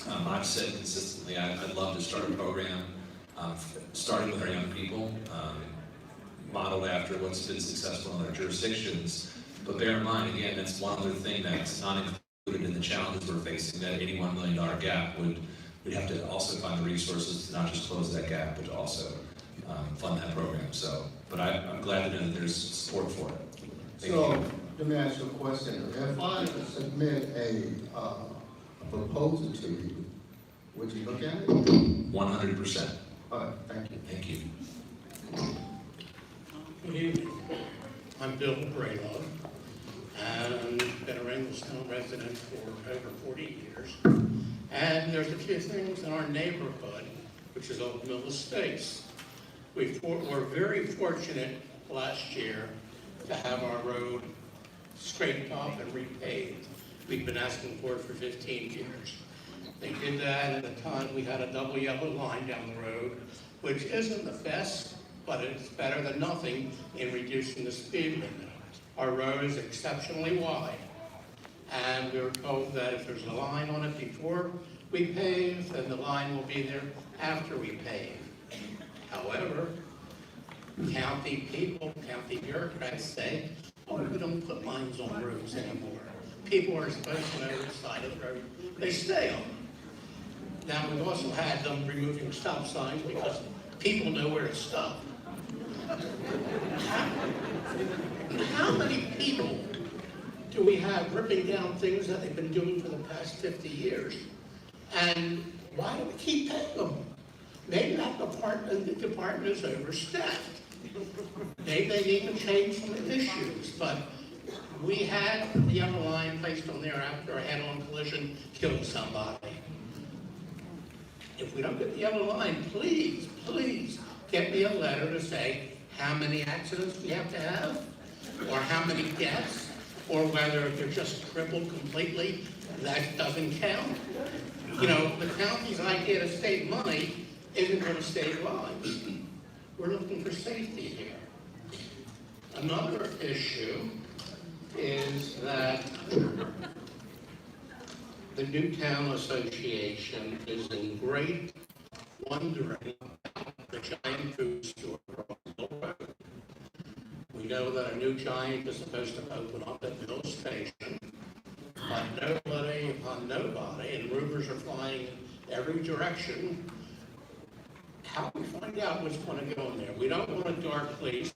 I've said consistently I'd love to start a program starting with our young people, modeled after what's been successful in other jurisdictions. But bear in mind, again, that's one other thing that's not included in the challenges we're facing. That $81 million gap we'd have to also find the resources to not just close that gap, but to also fund that program. So, but I'm glad to know that there's support for it. Thank you. Let me ask you a question. If I submit a proposal to you, would you look at it? 100%. All right, thank you. Thank you. Good evening. I'm Bill Braylove, and I've been a Ringlestown resident for over 40 years. And there's a few things in our neighborhood, which is Oak Mill Estates. We're very fortunate last year to have our road scraped off and repaved. We've been asking for it for 15 years. They did that at the time we had a double yellow line down the road, which isn't the best, but it's better than nothing in reducing the speed limit. Our road is exceptionally wide, and we were told that if there's a line on it before we pave, then the line will be there after we pave. However, county people, county bureaucrats say, oh, we don't put lines on roads anymore. People are supposed to know which side of the road they stay on. Now, we've also had them removing stop signs because people know where to stop. How many people do we have ripping down things that they've been doing for the past 50 years? And why do we keep paying them? Maybe that department is overstaffed. Maybe they need to change some issues, but we had the yellow line placed on there after a head-on collision killed somebody. If we don't get the yellow line, please, please, get me a letter to say how many accidents we have to have, or how many deaths, or whether they're just crippled completely, that doesn't count. You know, the county's idea to save money isn't going to save lives. We're looking for safety here. Another issue is that the Newtown Association is in great wondering about the giant food store across the road. We know that a new giant is supposed to open up at Mill Station, but nobody upon nobody, and rumors are flying in every direction. How do we find out what's going to go in there? We don't want a dark place.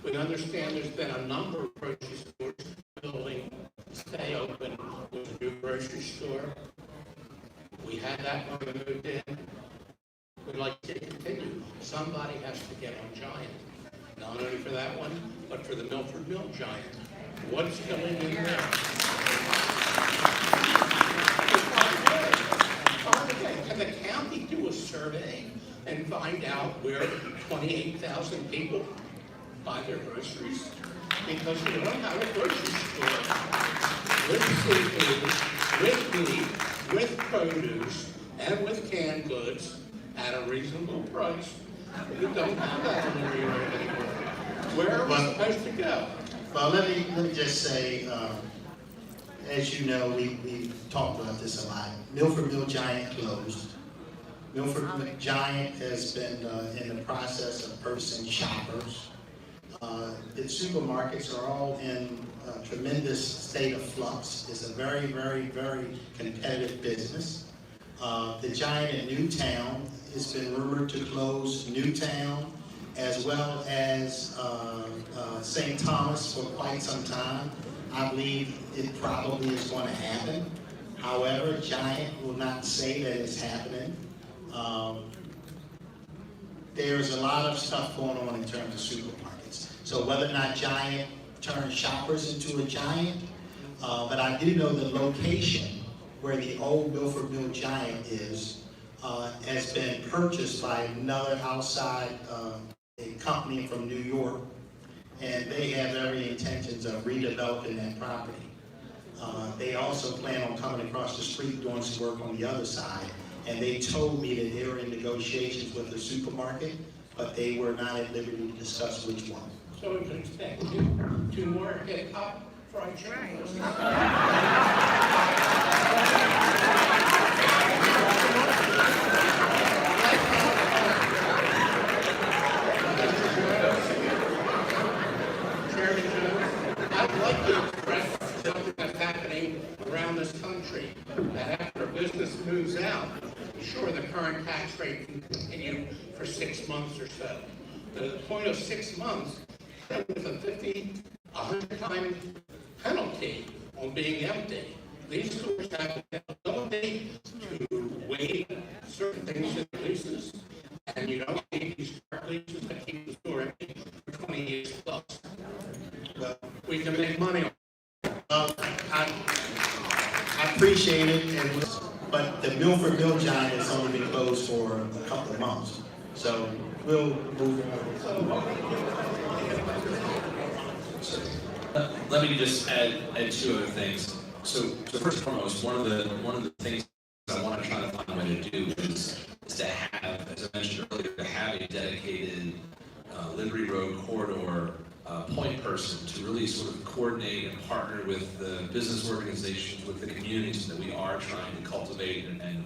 We understand there's been a number of grocery stores building stay open with a new grocery store. We had that when we moved in. We'd like to continue. Somebody has to get on Giant. Not only for that one, but for the Milford Mill Giant. What's going in there? Can the county do a survey and find out where 28,000 people buy their groceries? Because we don't have a grocery store with seafood, with meat, with produce, and with canned goods at a reasonable price. We don't have that in the Rio anymore. Where are we supposed to go? Well, let me just say, as you know, we've talked about this a lot. Milford Mill Giant closed. Milford Giant has been in the process of purchasing Shoppers. The supermarkets are all in a tremendous state of flux. It's a very, very, very competitive business. The Giant in Newtown has been rumored to close Newtown as well as St. Thomas for quite some time. I believe it probably is going to happen. However, Giant will not say that it's happening. There's a lot of stuff going on in terms of supermarkets. So whether or not Giant turns Shoppers into a Giant, but I do know the location where the old Milford Mill Giant is has been purchased by another outside a company from New York, and they have every intentions of redeveloping that property. They also plan on coming across the street doing some work on the other side, and they told me that they were in negotiations with the supermarket, but they were not at liberty to discuss which one. So we can expect two more hip-hop fried chicken. Chairman Jones, I'd like to express something that's happening around this country, that after business moves out, sure, the current tax rate can continue for 6 months or so. But at the point of 6 months, with a 50, 100-time penalty on being empty. These stores have the ability to waive certain things in leases, and you don't need these leases that keep the store empty for 20 years plus. But we can make money on it. I appreciate it, but the Milford Mill Giant has only been closed for a couple of months. So we'll move on. Let me just add two other things. So first and foremost, one of the things I want to do is to have, as I mentioned earlier, to have a dedicated Liberty Road corridor point person to really sort of coordinate and partner with the business organizations, with the communities that we are trying to cultivate and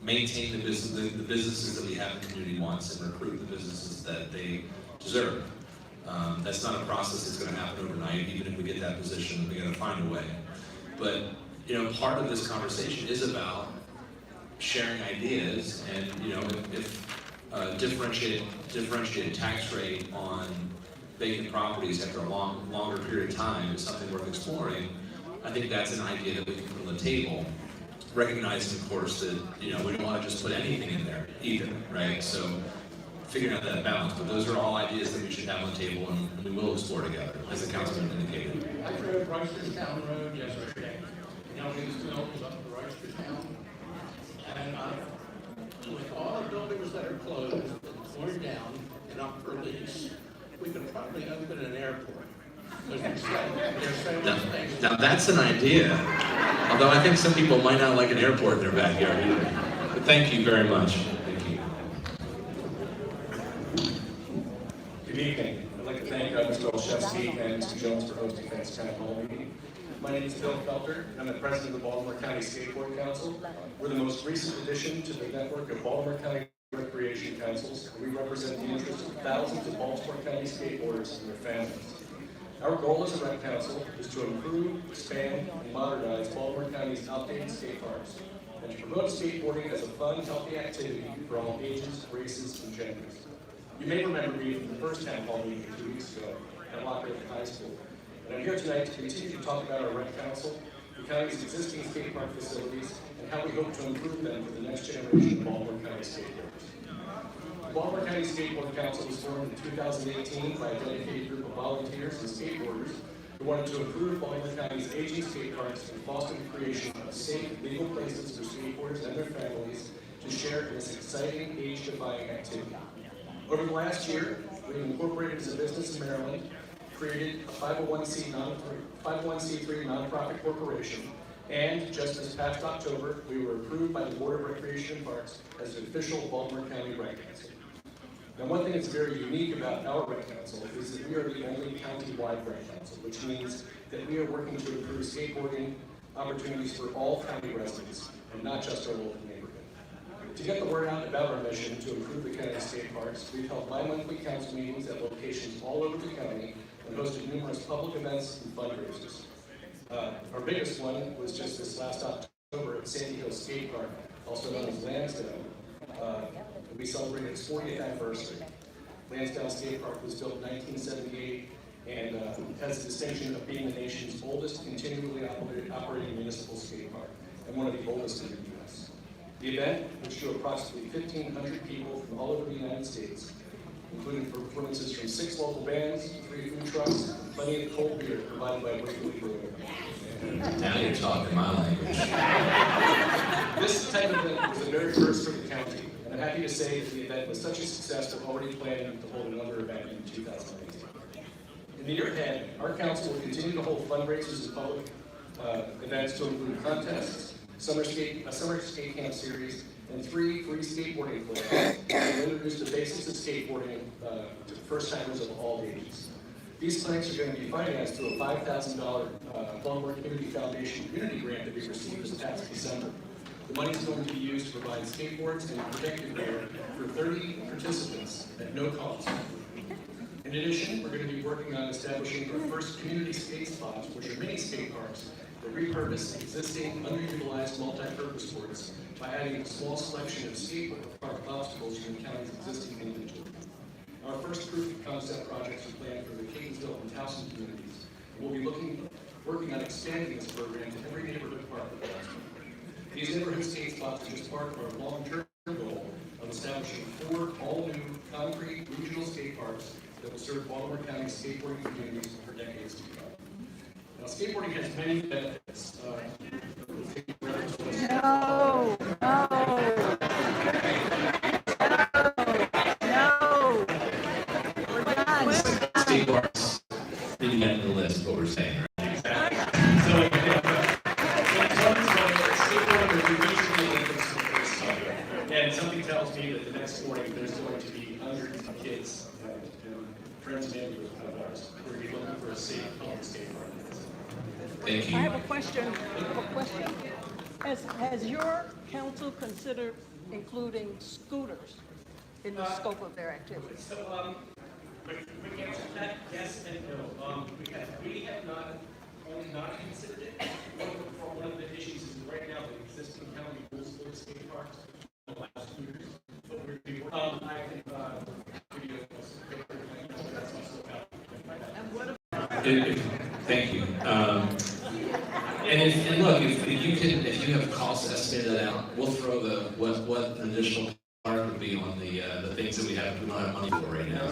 maintain the businesses that we have in the community wants and recruit the businesses that they deserve. That's not a process that's going to happen overnight. Even if we get that position, we got to find a way. But part of this conversation is about sharing ideas, and if differentiated tax rate on vacant properties after a longer period of time is something worth exploring, I think that's an idea that we can put on the table, recognizing, of course, that we don't want to just put anything in there either, right? So figuring out that balance, but those are all ideas that we should have on the table, and we will explore together, as the councilman indicated. I drove Reisterstown Road yesterday. These mills up the Reisterstown. And with all the buildings that are closed and torn down and up for lease, we could probably open an airport. Because there's so much space. Now that's an idea, although I think some people might not like an airport in their backyard either. But thank you very much. Thank you. Good evening. I'd like to thank Mr. Olszewski and Mr. Jones for hosting tonight's town hall meeting. My name is Bill Felter, and I'm the president of the Baltimore County Skateboard Council. We're the most recent addition to the network of Baltimore County Recreation Councils, and we represent the interests of thousands of Baltimore County skateboarders and their families. Our goal as a rec council is to improve, expand, and modernize Baltimore County's outdated skate parks, and to promote skateboarding as a fun, healthy activity for all ages, races, and genders. You may remember me from the first town hall meeting 2 weeks ago at Lockwood High School. And I'm here tonight to continue to talk about our rec council, the county's existing skate park facilities, and how we hope to improve them for the next generation of Baltimore County skateboarders. The Baltimore County Skateboard Council was formed in 2018 by a dedicated group of volunteers and skateboarders who wanted to improve Baltimore County's aging skate parks and foster the creation of safe, legal places for skateboarders and their families to share in this exciting, age-defying activity. Over the last year, we've incorporated as a business in Maryland, created a 501c3 nonprofit corporation, and just this past October, we were approved by the Board of Recreation and Parks as an official Baltimore County Rec Council. Now, one thing that's very unique about our Rec Council is that we are the only county-wide Rec Council, which means that we are working to improve skateboarding opportunities for all county residents, and not just our local neighborhood. To get the word out about our mission to improve the county's skate parks, we've held bi-monthly council meetings at locations all over the county and hosted numerous public events and fundraisers. Our biggest one was just this last October at Sandy Hill Skate Park, also known as Lansdowne. We celebrated its 40th anniversary. Lansdowne Skate Park was built in 1978 and has the distinction of being the nation's oldest continually operating municipal skate park and one of the oldest in the U.S. The event, which drew approximately 1,500 people from all over the United States, including performances from 6 local bands, 3 food trucks, and plenty of cold beer provided by Waverly Brewing. Now you're talking my language. This type of event was a very first for the county, and I'm happy to say that the event was such a success we're already planning to hold another event in 2018. In the year ahead, our council will continue to hold fundraisers and public events to include contests, a summer skate camp series, and 3 free skateboarding clubs that will introduce the basics of skateboarding to first-timers of all ages. These clinics are going to be financed through a $5,000 Baltimore Community Foundation community grant that we received this past December. The money is going to be used to provide skateboards and protective gear for 30 participants at no cost. In addition, we're going to be working on establishing our first community skate spots, which are mini skate parks that repurpose existing underutilized multi-purpose courts by adding a small selection of skateboard park obstacles from the county's existing inventory. Our first proof of concept projects are planned for the Catonsville and Towson communities. We'll be working on expanding this program to every neighborhood park in Baltimore. These neighborhood skate spots are just part of our long-term goal of establishing 4 all-new concrete regional skate parks that will serve Baltimore County skateboarding communities for decades to come. Now, skateboarding has many benefits. Skateboards didn't get on the list, what we're saying, right? Exactly. So, in terms of skateboarding, there's usually an interest in this subject. And something tells me that the next morning, there's going to be hundreds of kids and friends and neighbors of ours who are going to be looking for a safe public skate park. Thank you. I have a question. Has your council considered including scooters in the scope of their activities? So, we answer that yes and no. We have not considered it. One of the issues is right now the existing county rules for the skate parks allow scooters. But we're going to be working on video. Thank you. And look, if you have costs estimated out, we'll throw what an additional part would be on the things that we don't have money for right now.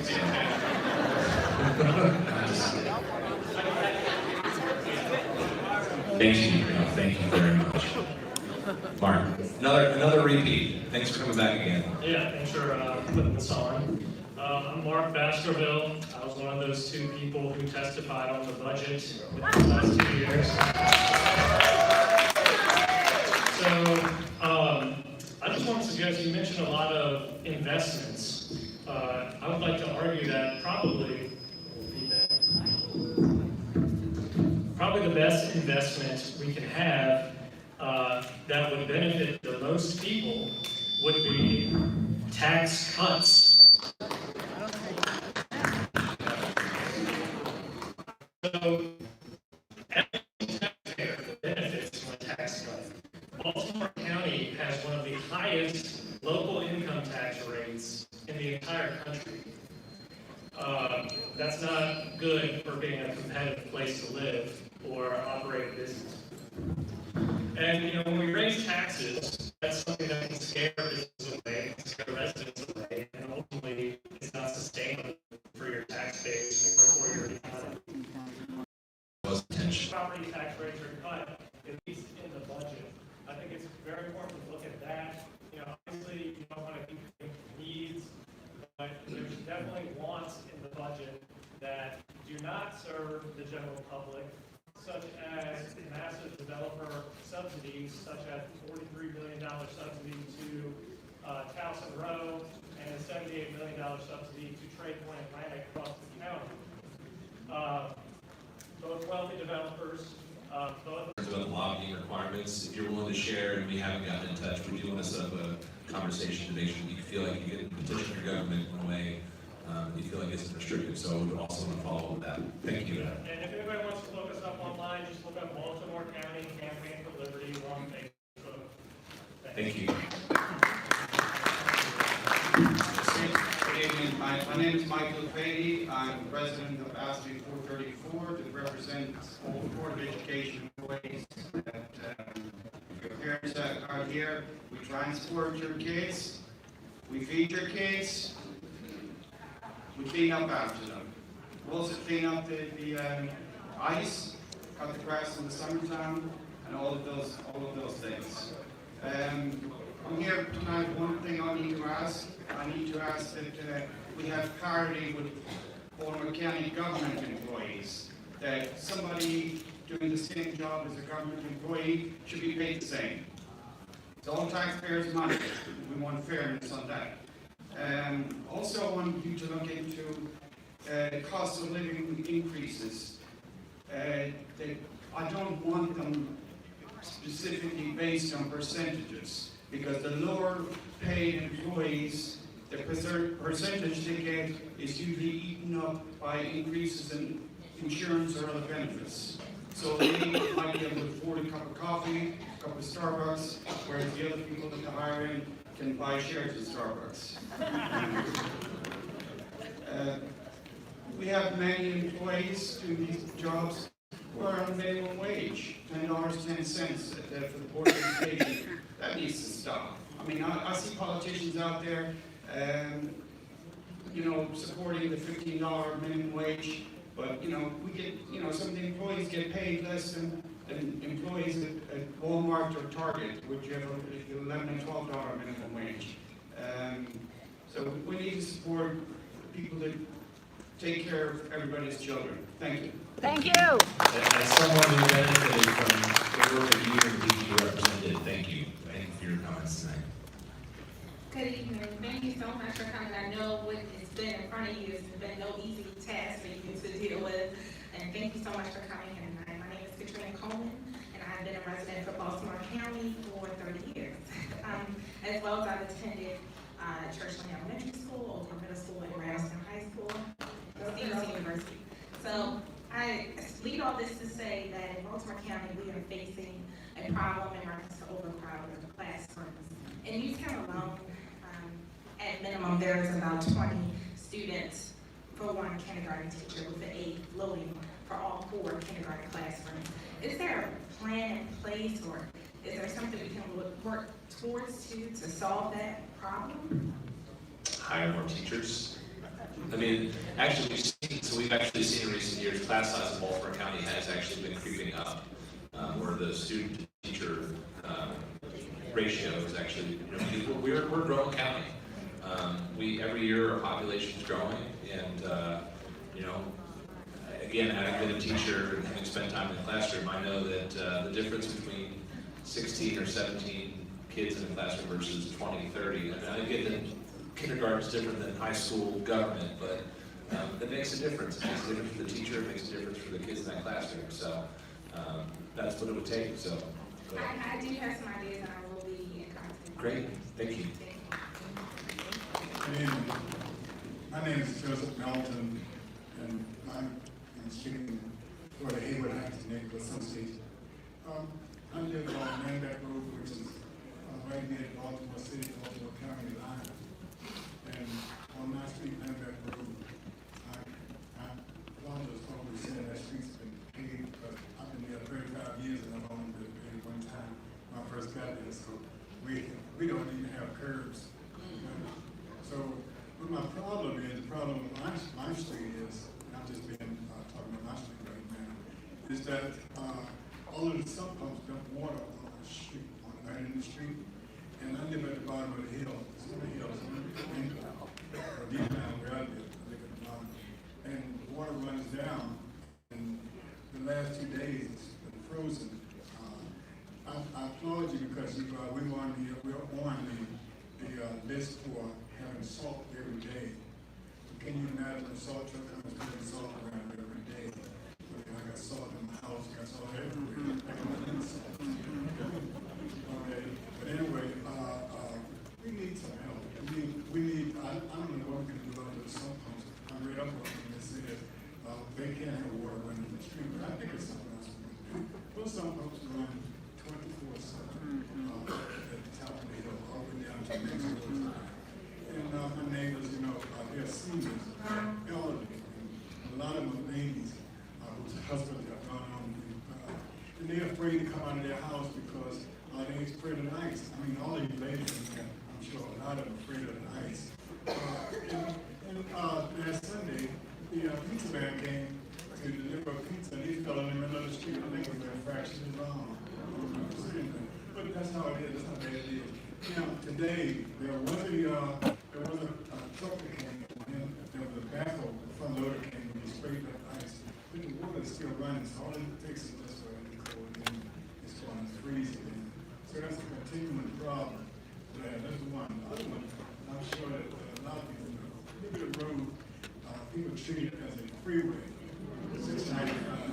Thank you very much. Mark, another repeat. Thanks for coming back again. Yeah, thanks for putting this on. I'm Mark Baskerville. I was one of those two people who testified on the budget within the last 2 years. So I just want to suggest, you mentioned a lot of investments. I would like to argue that probably the best investment we can have that would benefit the most people would be tax cuts. So, every taxpayer benefits from a tax cut. Baltimore County has one of the highest local income tax rates in the entire country. That's not good for being a competitive place to live or operate a business. And when we raise taxes, that's something that can scare businesses away, can scare residents away, and ultimately it's not sustainable for your tax base or for your economy. Property tax rates are cut, at least in the budget. I think it's very important to look at that. Obviously you don't want to keep needs, but there's definitely wants in the budget that do not serve the general public, such as massive developer subsidies, such as $43 million subsidy to Towson Row and a $78 million subsidy to Trade Point Atlantic across the county. Both wealthy developers, About lobbying requirements, if you're willing to share, and we haven't gotten in touch, we do want to set up a conversation to make sure you feel like you get to petition your government in a way you feel like it's restricted. So we would also want to follow up with that. Thank you. And if anybody wants to look us up online, just look up Baltimore County Campaign for Liberty on Facebook. Thank you. Good evening. My name is Michael Fady. I'm president of ASBE 434 that represents all the Board of Education employees that your parents are here. We transport your kids. We feed your kids. We clean up after them. We also clean up the ice, cut the grass in the summertime, and all of those things. I'm here tonight. One thing I need to ask that we have clarity with Baltimore County government employees, that somebody doing the same job as a government employee should be paid the same. It's all taxpayers' money. We want fairness on that. Also, I want you to look into cost of living increases. I don't want them specifically based on percentages, because the lower paid employees, the percentage they get is usually eaten up by increases in insurance or other benefits. So they might be able to afford a cup of coffee, a cup of Starbucks, whereas the other people at the higher end can buy shares of Starbucks. We have many employees doing these jobs who are on minimum wage, $10.10 for the Board of Education. That needs to stop. I mean, I see politicians out there, supporting the $15 minimum wage, but, we get, some of the employees get paid less than employees at Walmart or Target, which have $11 and $12 minimum wage. So we need to support people that take care of everybody's children. Thank you. Thank you. As someone who benefited from the work that you and DG represented, thank you. Thank you for your comments tonight. Good evening. Thank you so much for coming. I know what has been in front of you has been no easy task for you to deal with. And thank you so much for coming here tonight. My name is Katrina Coleman, and I've been a resident of Baltimore County for 30 years. As well as I've attended Churchland Elementary School, Oakland Middle School, and Radisson High School, and Stevens University. So I lead all this to say that in Baltimore County, we are facing a problem in reference to overcrowding of classrooms. In Newtown alone, at minimum, there is about 20 students for one kindergarten teacher with an 8 loading for all 4 kindergarten classrooms. Is there a plan in place, or is there something we can work towards to solve that problem? Hire more teachers. I mean, actually, we've actually seen in recent years, class size in Baltimore County has actually been creeping up, where the student-to-teacher ratio is actually, we're a growing county. Every year our population is growing, and again, having been a teacher and having spent time in the classroom, I know that the difference between 16 or 17 kids in a classroom versus 20, 30, and I get that kindergarten is different than high school government, but it makes a difference. It makes a difference for the teacher, it makes a difference for the kids in that classroom. So that's what it would take. So I do have some ideas, and I will be in contact. Great, thank you. Good evening. My name is Joseph Melton, and I'm speaking for the Hayward Heights Neighborhood Association. I live on Manback Road, which is right near the Baltimore City, Baltimore County line. And on my street, Manback Road, long as probably said that street's been paved, but I've been there 35 years and I've only been paved one time when I first got there, so we don't even have curbs. So, what my problem is, the problem with my street is, and I'm just being talking about my street right now, is that all of the sump pumps dump water on the street, right in the street, and I live at the bottom of the hill. It's on the hill, or deep down where I live at the bottom, and the water runs down. And the last 2 days it's been frozen. I applaud you because we're on the list for having salt every day. Can you imagine a salt truck comes putting salt around every day? I got salt in my house, I got salt everywhere. I got salt. Okay, but anyway, we need some help. We need, I don't know what we can do about the sump pumps. I read up on it and it said they can't have water running in the street, but I think it's something else we can do. Those sump pumps run 24/7 at the top of the hill, all the way down to the next road. And my neighbors, they're seniors, elderly, and a lot of them are ladies whose husbands have gone on and they're afraid to come out of their house because they're afraid of the ice. I mean, all these ladies, I'm sure a lot of them are afraid of the ice. And last Sunday, the pizza man came to deliver pizza, and he fell in the middle of the street. I think it was a fraction of his arm. But that's how it is. That's how bad it is. Today there was a truck that came in. There was a backhoe, the front loader came and he sprayed that ice. But the water is still running, so all it takes is this way to cold, and it's going to freeze again. So that's a continuing problem. That's one. The other one, I'm sure that a lot of people know. Look at the road. People treat it as a freeway. 695.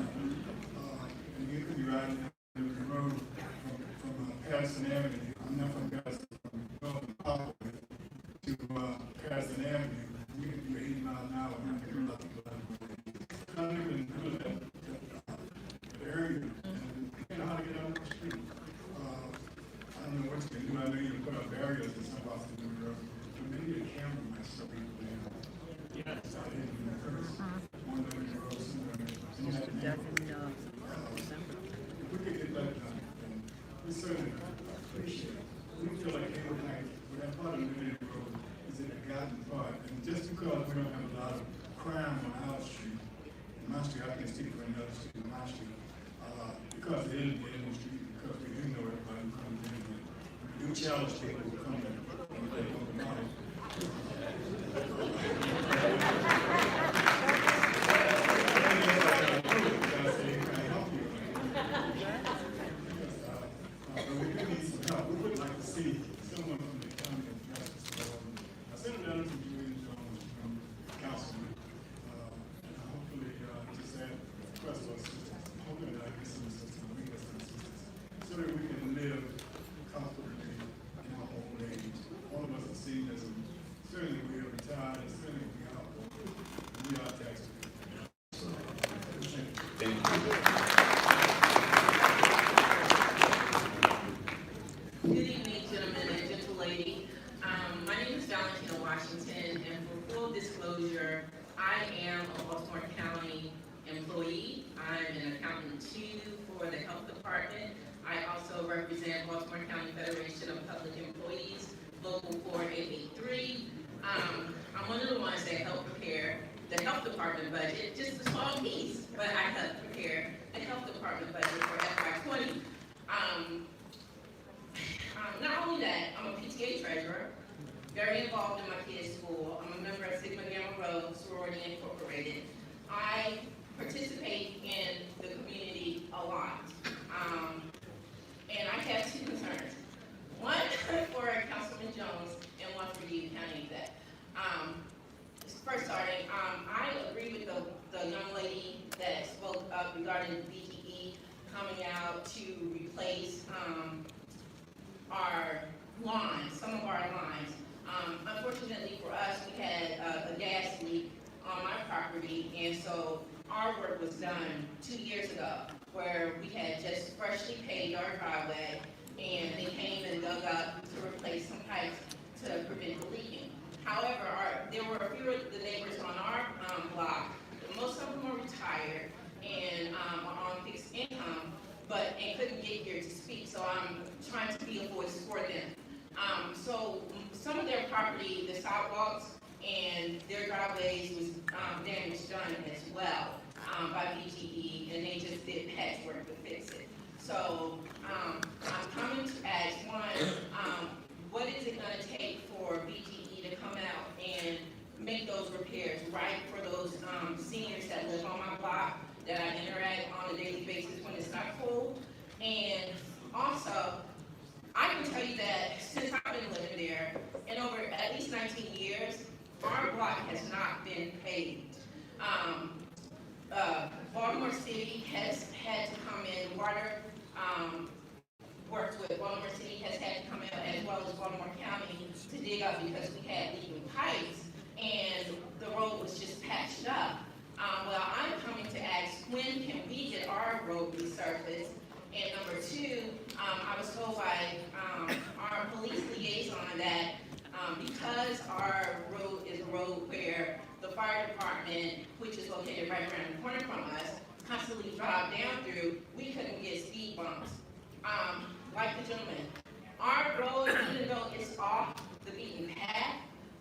And you could be riding down the road from Patterson Avenue. I'm not from Patterson, from Northern Parkway to Patterson Avenue. You can do 80 miles an hour. And there are a lot of people out there. I live in the middle of that area, and you know how to get out of the street. I don't know what you can do. I know you can put up barriers and stuff off the road, but maybe a camera might slow people down. Yes. I didn't even curse. One of the roads somewhere. If we could get that done, we certainly appreciate it. We feel like Hayward Heights, with that part of the neighborhood, is in a garden part. And just because we don't have a lot of crime on our street, in my street, I can speak for another street in my street, because it is the end street, because we do know everybody who comes in here. We do challenge people who come in and they don't know. But we do need some help. We would like to see someone from the county of Justice My name is Valentina Washington, and for full disclosure, I am a Baltimore County employee. I'm an accountant too for the health department. I also represent Baltimore County Federation of Public Employees, Local 4883. I'm one of the ones that help prepare the health department budget, just a small piece, but I help prepare the health department budget for FY20. Not only that, I'm a PTA treasurer, very involved in my kids' school. I'm a member of Sigma Gamma Rho Sorority Incorporated. I participate in the community a lot. And I have two concerns. One for Councilman Jones and one for you, County Exec. First starting, I agree with the young lady that spoke up regarding BTE coming out to replace our lines, some of our lines. Unfortunately for us, we had a gas leak on my property, and so our work was done 2 years ago, where we had just freshly paved our driveway, and they came and dug up to replace some pipes to prevent the leaking. However, there were a few of the neighbors on our block, most of them are retired and are on fixed income, and couldn't get here to speak, so I'm trying to be a voice for them. So some of their property, the sidewalks and their driveways was damage done as well by BTE, and they just did patchwork to fix it. So I'm coming to ask, one, what is it going to take for BTE to come out and make those repairs right for those seniors that live on my block, that I interact on a daily basis when it's not cold? And also, I can tell you that since I've been living there, in over at least 19 years, our block has not been paved. Baltimore City has had to come in, water worked with Baltimore City has had to come in, as well as Baltimore County, to dig up because we had leaking pipes and the road was just patched up. Well, I'm coming to ask, when can we get our road resurfaced? And number two, I was told by our police liaison that because our road is a road where the fire department, which is located right around the corner from us, constantly drive down through, we couldn't get speed bumps. Like the gentleman, our road, even though it's off the beaten path,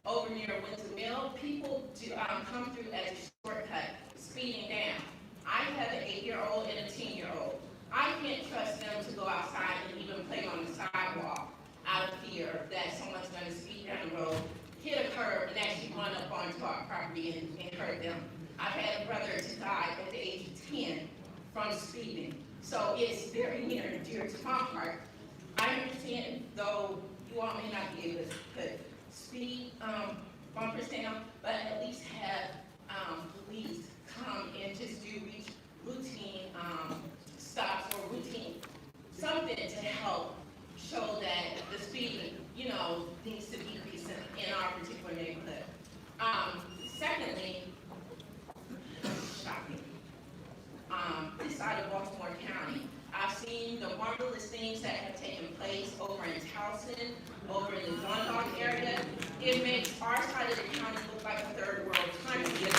over near Winter Mill, people do come through as a shortcut, speeding down. I have an 8-year-old and a 10-year-old. I can't trust them to go outside and even play on the sidewalk out of fear that someone's going to speed down the road, hit a curb, and actually run up onto our property and hurt them. I've had a brother to die at the age of 10 from speeding. So it's very near and dear to my heart. I understand, though you all may not be able to put speed bumpers down, but at least have police come and just do routine stops or routine something to help show that the speed, needs to decrease in our particular neighborhood. Secondly, shocking. This side of Baltimore County, I've seen the marvelous things that have taken place over in Towson, over in the Dundalk area. It makes our side of the county look like a third world country.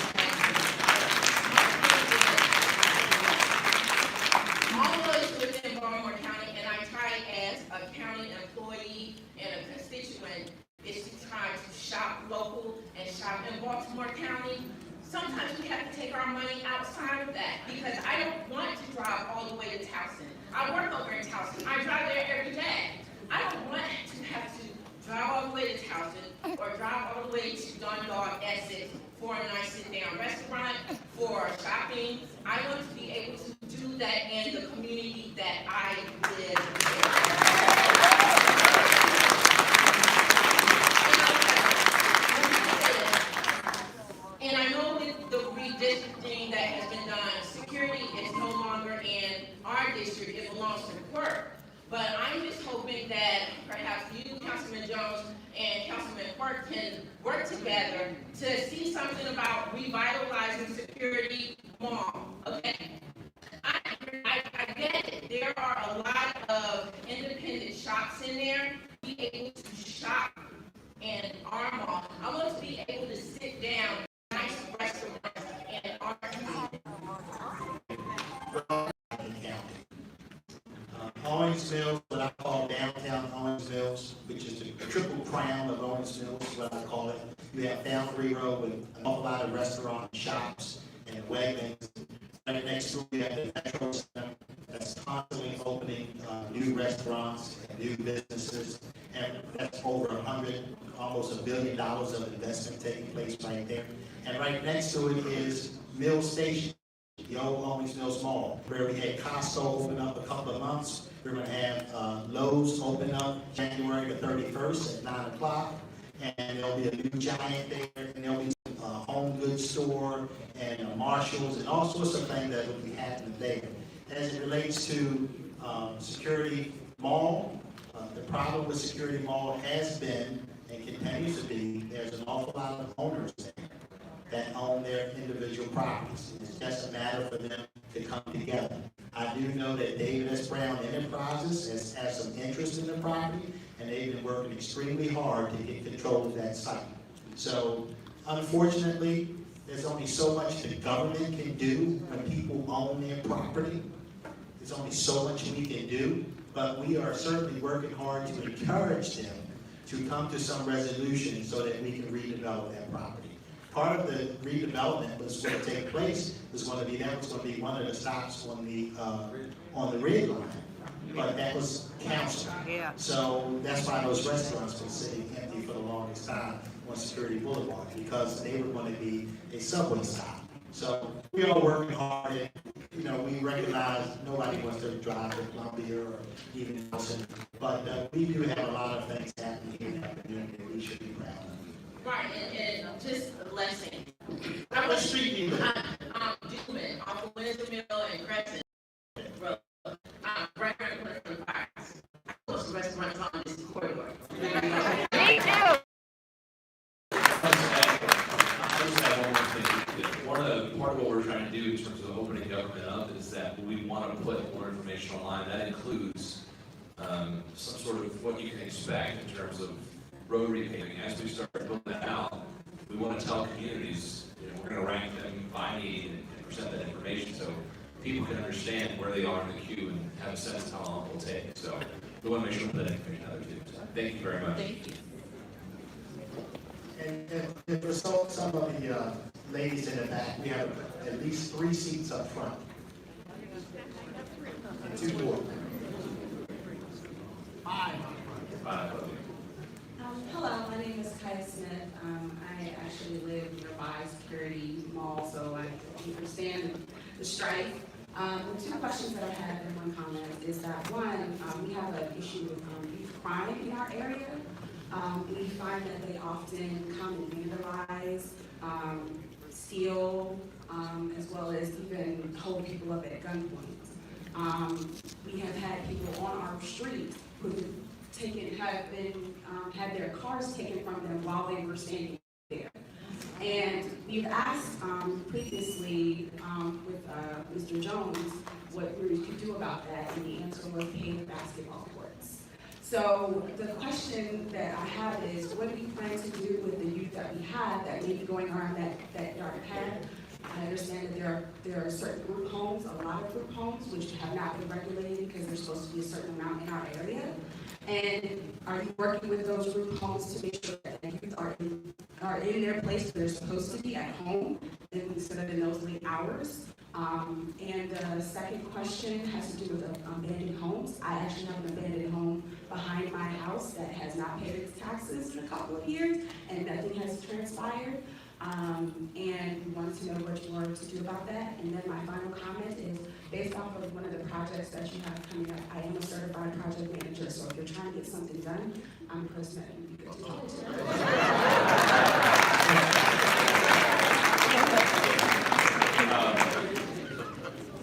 All of us within Baltimore County, and I try as a county employee and a constituent, is to try to shop local and shop in Baltimore County. Sometimes we have to take our money outside of that because I don't want to drive all the way to Towson. I work over in Towson. I drive there every day. I don't want to have to drive all the way to Towson or drive all the way to Dundalk, Essex for a nice sit-down restaurant, for shopping. I want to be able to do that in the community that I live in. And I know with the redistricting that has been done, security is no longer in our district, it belongs to the clerk. But I'm just hoping that perhaps you, Councilman Jones, and Councilman Quirk can work together to see something about revitalizing security more, okay? I get it. There are a lot of independent shops in there. Be able to shop Mills, is what I call it. You have Foundry Road with an awful lot of restaurants, shops, and Wegmans. Right next to it, you have the Metro Center that's constantly opening new restaurants and new businesses. And that's over 100, almost $1 billion of investment taking place right there. And right next to it is Mill Station, the old Owings Mills Mall, where we had Costco open up a couple of months. We're going to have Lowe's open up January the 31st at 9 o'clock. And there'll be a new Giant there, and there'll be a home goods store, and Marshalls, and all sorts of things that will be happening there. As it relates to Security Mall, the problem with Security Mall has been, and continues to be, there's an awful lot of owners there that own their individual properties. It's just a matter for them to come together. I do know that David S. Brown Enterprises has some interest in the property, and they've been working extremely hard to get control of that site. So, unfortunately, there's only so much the government can do when people own their property. There's only so much we can do, but we are certainly working hard to encourage them to come to some resolution so that we can redevelop that property. Part of the redevelopment was going to take place, was going to be one of the stops on the red line, but that was canceled. Yeah. So that's why those restaurants were sitting empty for the longest time on Security Boulevard, because they were going to be a subway stop. So we are working hard, and we recognize nobody wants to drive to Columbia or even Nelson, but we do have a lot of things happening here in that community that we should be proud of. Right, and just a blessing. What street do you live? Dewman, off of Windsor Mill and Crescent Road. Right around the corner from the fires. Close restaurants on this corridor. Me too. Part of what we're trying to do in terms of opening government up is that we want to put more information online. That includes some sort of what you can expect in terms of road repaving. As we start building that out, we want to tell communities, we're going to rank them by need and present that information so people can understand where they are in the queue and have a sense of how long it will take. So we want to make sure we put that information out there too. So thank you very much. Thank you. And for some of the ladies in the back, we have at least 3 seats up front. And 2 more. 5 up front. Hello, my name is Kai Smith. I actually live nearby Security Mall, so I understand the strife. The 2 questions that I have and 1 comment is that, 1, we have an issue with youth crime in our area. We find that they often come and vandalize, steal, as well as even hold people up at gunpoint. We have had people on our street who had their cars taken from them while they were standing there. And we've asked previously with Mr. Jones what we could do about that, and the answer was paved basketball courts. So the question that I have is, what do we plan to do with the youth that we have that may be going around that yard path? I understand that there are certain group homes, a lot of group homes, which have not been regulated because there's supposed to be a certain amount in our area. And are you working with those group homes to make sure that the youth are in their place where they're supposed to be at home instead of in those late hours? And the second question has to do with abandoned homes. I actually have an abandoned home behind my house that has not paid its taxes in a couple of years, and nothing has transpired. And we wanted to know what you wanted to do about that. And then my final comment is, based off of one of the projects that you have coming up, I am a certified project manager, so if you're trying to get something done, I'm the person that would be good to talk to.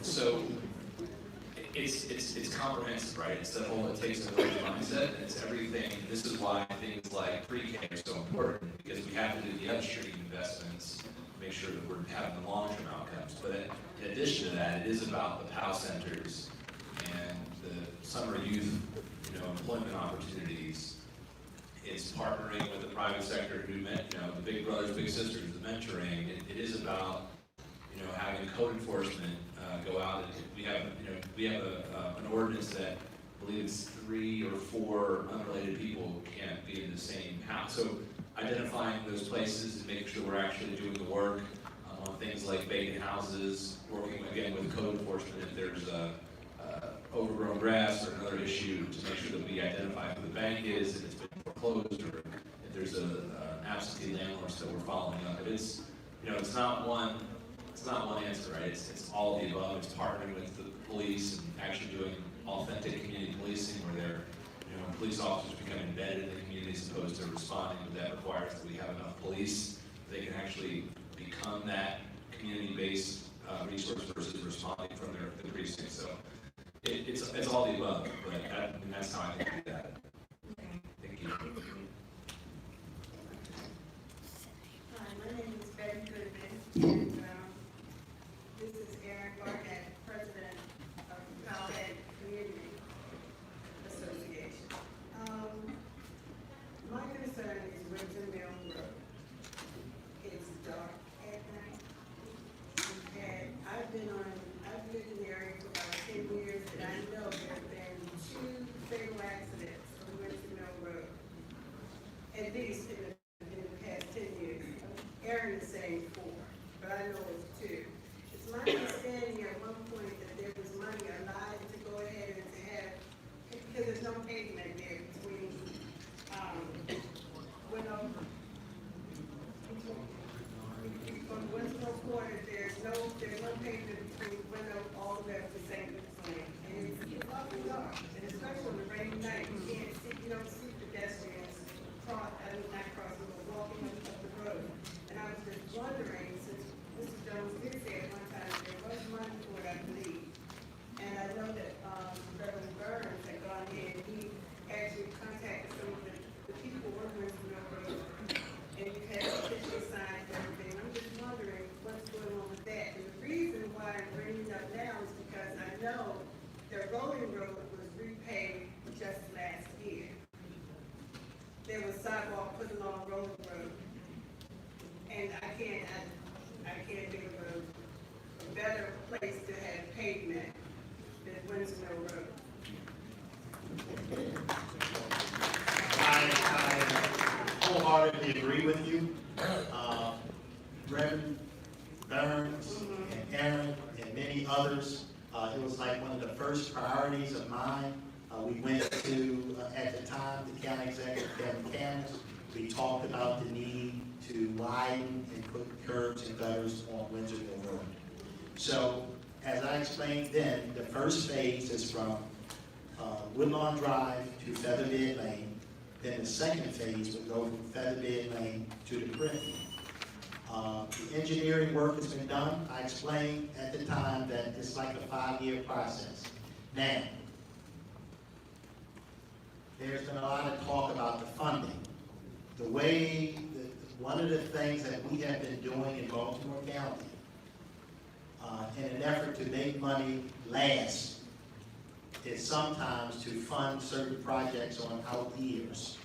So it's comprehensive, right? It's the whole it takes a village mindset, and it's everything. This is why things like pre-K are so important, because we have to do the upstream investments, make sure that we're having the long-term outcomes. But in addition to that, it is about the POW centers and the summer youth, employment opportunities. It's partnering with the private sector who the big brothers, big sisters, the mentoring. It is about having code enforcement go out. And we have an ordinance that I believe it's 3 or 4 unrelated people can't be in the same house. So identifying those places and making sure we're actually doing the work on things like vacant houses, working again with code enforcement if there's overgrown grass or another issue to make sure that we identify who the bank is, if it's been foreclosed, or if there's an absentee landlord that we're following up. But it's, you know, it's not one answer, right? It's all of the above. It's partnering with the police and actually doing authentic community policing where they're, you know, police officers become embedded in the community as opposed to responding, but that requires that we have enough police that they can actually become that community-based resource versus responding from their precinct. So it's all the above, but that's how I think we do that. Thank you. Hi, my name is Betty Goodman, and this is Aaron Barnett, President of the Powhatan Community Association. My concern is Windsor Mill Road. It's dark at night, and I've lived in the area for about 10 years, and I know there have been 2 fatal accidents on Windsor Mill Road, at least in the past 10 years. Aaron is saying 4, but I know it's 2. It's my understanding at one point that there was money allotted to go ahead and to have, because there's no pavement there between, from Winslow Quarter, there's no pavement between Window all the way up to St. Luke's Lane. And it's awful dark, and especially on a rainy night, you don't see pedestrians not crossing, but walking up the road. And I was just wondering, since Mr. Jones did say at one time that there was money for it, I believe. And I know that Reverend Burns had gone in, and he actually contacted some of the people working with the railroad, and you had official signs and everything. I'm just wondering what's going on with that. And the reason why I'm bringing it up now is because I know that Rolling Road was repaved just last year. There was sidewalk put along Rolling Road, and I can't think of a better place to have pavement than Windsor Mill Road. I wholeheartedly agree with you. Reverend Burns and Aaron and many others, it was like one of the first priorities of mine. We went to, at the time, the county executive, Kevin Camus. We talked about the need to widen and put curbs and gutters on Windsor Mill Road. So, as I explained then, the first phase is from Woodlawn Drive to Featherbed Lane. Then the second phase would go from Featherbed Lane to the Griffin. The engineering work has been done. I explained at the time that it's like a 5-year process. Now, there's been a lot of talk about the funding. One of the things that we have been doing in Baltimore County in an effort to make money last is sometimes to fund certain projects on out years,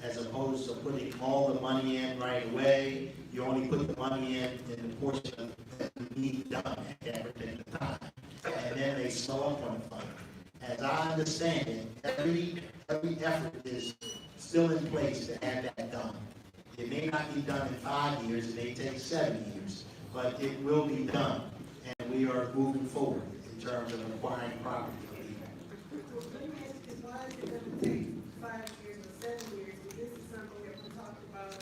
as opposed to putting all the money in right away. You only put the money in the portion that you need done at that particular time, and then they slow up on the funding. As I understand it, every effort is still in place to have that done. It may not be done in 5 years, it may take 7 years, but it will be done, and we are moving forward in terms of acquiring property. Why is it going to take 5 years or 7 years? And this is something that we talked about,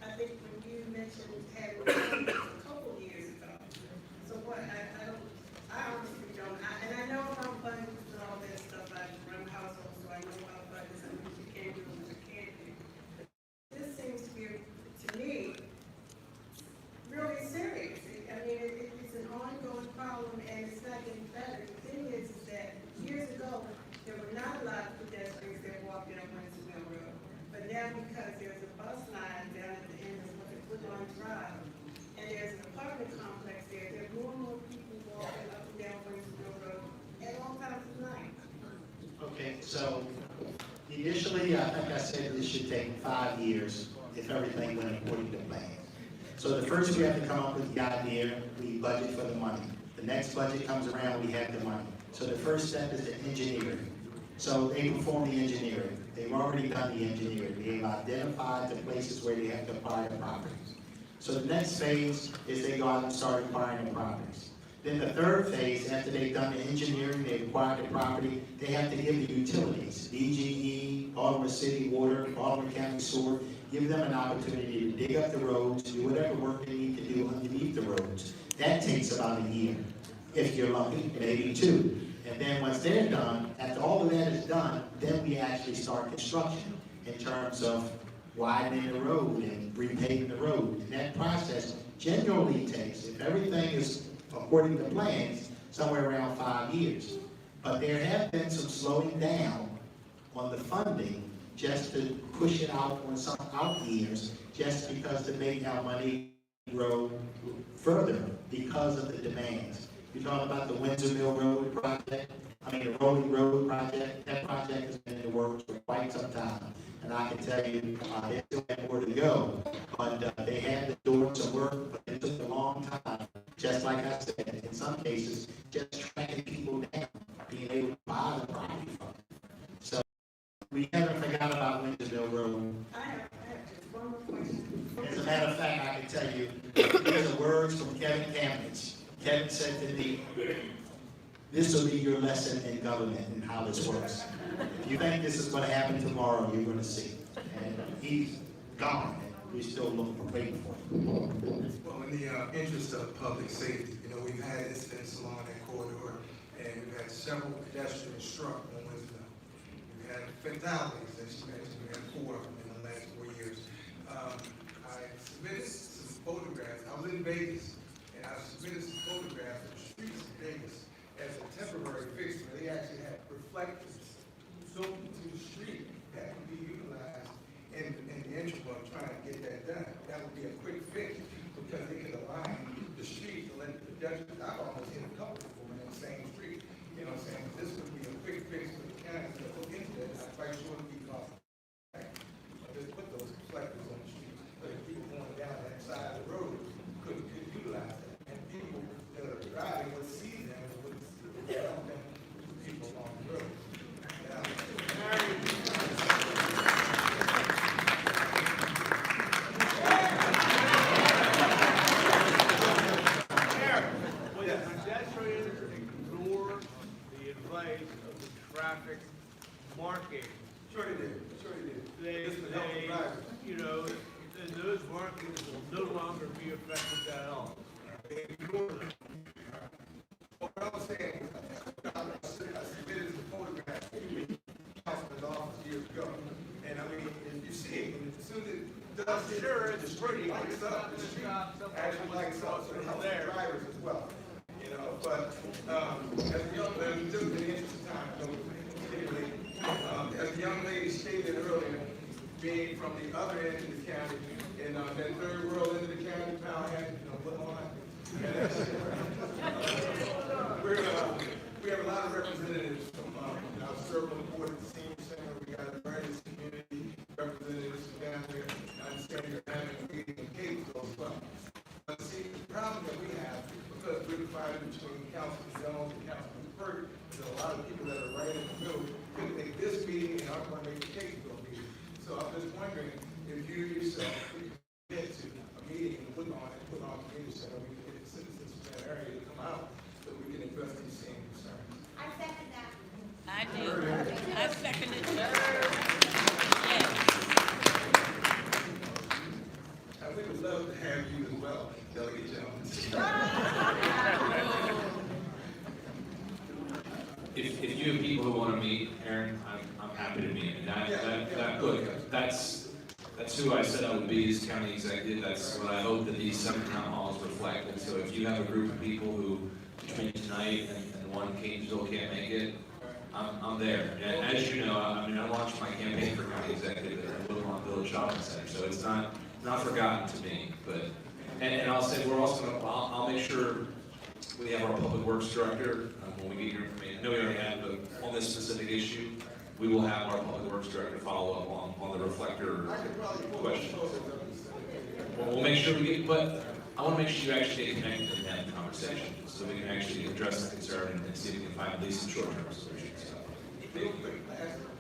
I think, when you mentioned having a couple years ago. So what, I honestly don't, and I know about budgets and all that stuff, I run a household, so I know about budgets and what you can do and what you can't do. But this seems to be, to me, really serious. I mean, it's an ongoing problem, and it's not getting better. The thing is that years ago, there were not a lot of pedestrians that walked down Windsor Mill Road. But now, because there's a bus line down at the end of Woodlawn Drive, and there's an apartment complex there, there are more and more people walking up and down Windsor Mill Road at all times of night. Okay, so initially, I think I said this should take 5 years if everything went according to plan. So the first we have to come up with the idea, we budget for the money. The next budget comes around, we have the money. So the first step is the engineering. So they perform the engineering. They've already done the engineering. They've identified the places where they have to acquire the properties. So the next phase is they go out and start acquiring the properties. Then the third phase, after they've done the engineering, they've acquired the property, they have to give the utilities, DGE, Baltimore City Water, Baltimore County Sewer, give them an opportunity to dig up the roads, do whatever work they need to do underneath the roads. That takes about a year, if you're lucky, maybe 2. And then once they're done, after all of that is done, then we actually start construction in terms of widening the road and repaving the road. And that process generally takes, if everything is according to plans, somewhere around 5 years. But there have been some slowing down on the funding just to push it out on some out years, just because to make our money grow further because of the demands. You're talking about the Windsor Mill Road project, the Rolling Road project. That project has been in the works for quite some time. And I can tell you, they still have more to go. But they have been doing some work, but it took a long time. Just like I said, in some cases, just tracking people down, being able to buy the property from them. So we haven't forgot about Windsor Mill Road. I have just one more question. As a matter of fact, I can tell you, these are words from Kevin Cambridge. Kevin said to me, this will be your lesson in government and how this works. If you think this is going to happen tomorrow, you're going to see. And he's gone, and we're still waiting for him. Well, in the interest of public safety, we've had incidents along that corridor, and we've had several pedestrians struck on Wednesday. We've had fatalities, as you mentioned, we had 4 of them in the last 4 years. I submitted some photographs. I was in Vegas, and I submitted some photographs of the streets of Vegas as a temporary fix, where they actually had reflectors built into the street that could be utilized in the interest of trying to get that done. That would be a quick fix, because they could align the streets and let the pedestrians, I've almost hit a couple before in the same street, you know what I'm saying? But this would be a quick fix for the county to look into that. I'm quite sure it would be cost. Just put those reflectors on the street, so that people going down that side of the road could utilize that. And people that are driving would see them and would help them, people along the road. Traffic marking. Sure they did. They and those markings will no longer be effective at all. What I was saying, I submitted the photograph to the councilman's office years ago, and if you see it, as soon as it does, Sure, it's pretty. lights up, the street actually lights up, so it helps the drivers as well. But as a young man, just in the interest of time, particularly, as the young lady stated earlier, being from the other end of the county, in that third world end of the county, Powhatan, Woodlawn, we have a lot of representatives from our circle of board at the senior center. We got the various community representatives down there. I understand you're having a meeting in Catesville as well. But see, the problem that we have, because we're divided between Councilman Jones and Councilman Burke, there's a lot of people that are right in the middle, couldn't make this meeting and aren't going to make the Catesville meeting. So I'm just wondering if you yourself could get to a meeting and put on community center, we can get the citizens from that area to come out so we can address these same concerns. I second that. I do. I second it. Yes. And we would love to have you as well, Delegate Jones. If you have people who want to meet, Aaron, I'm happy to meet. And look, that's who I said I would be as county executive. That's what I hope that these summer town halls reflect. And so if you have a group of people who, between tonight and one Catesville can't make it, I'm there. And as you know, I launched my campaign for county executive at Woodlawn Village Shopping Center. So it's not forgotten to me. But and I'll say we're also going to, I'll make sure we have our public works director when we get your information. No, we already have, but on this specific issue, we will have our public works director follow up on the reflector question. We'll make sure we get, but I want to make sure you actually get connected in that conversation, so we can actually address the concern and see if we can find at least some short-term solutions. real quick, last one.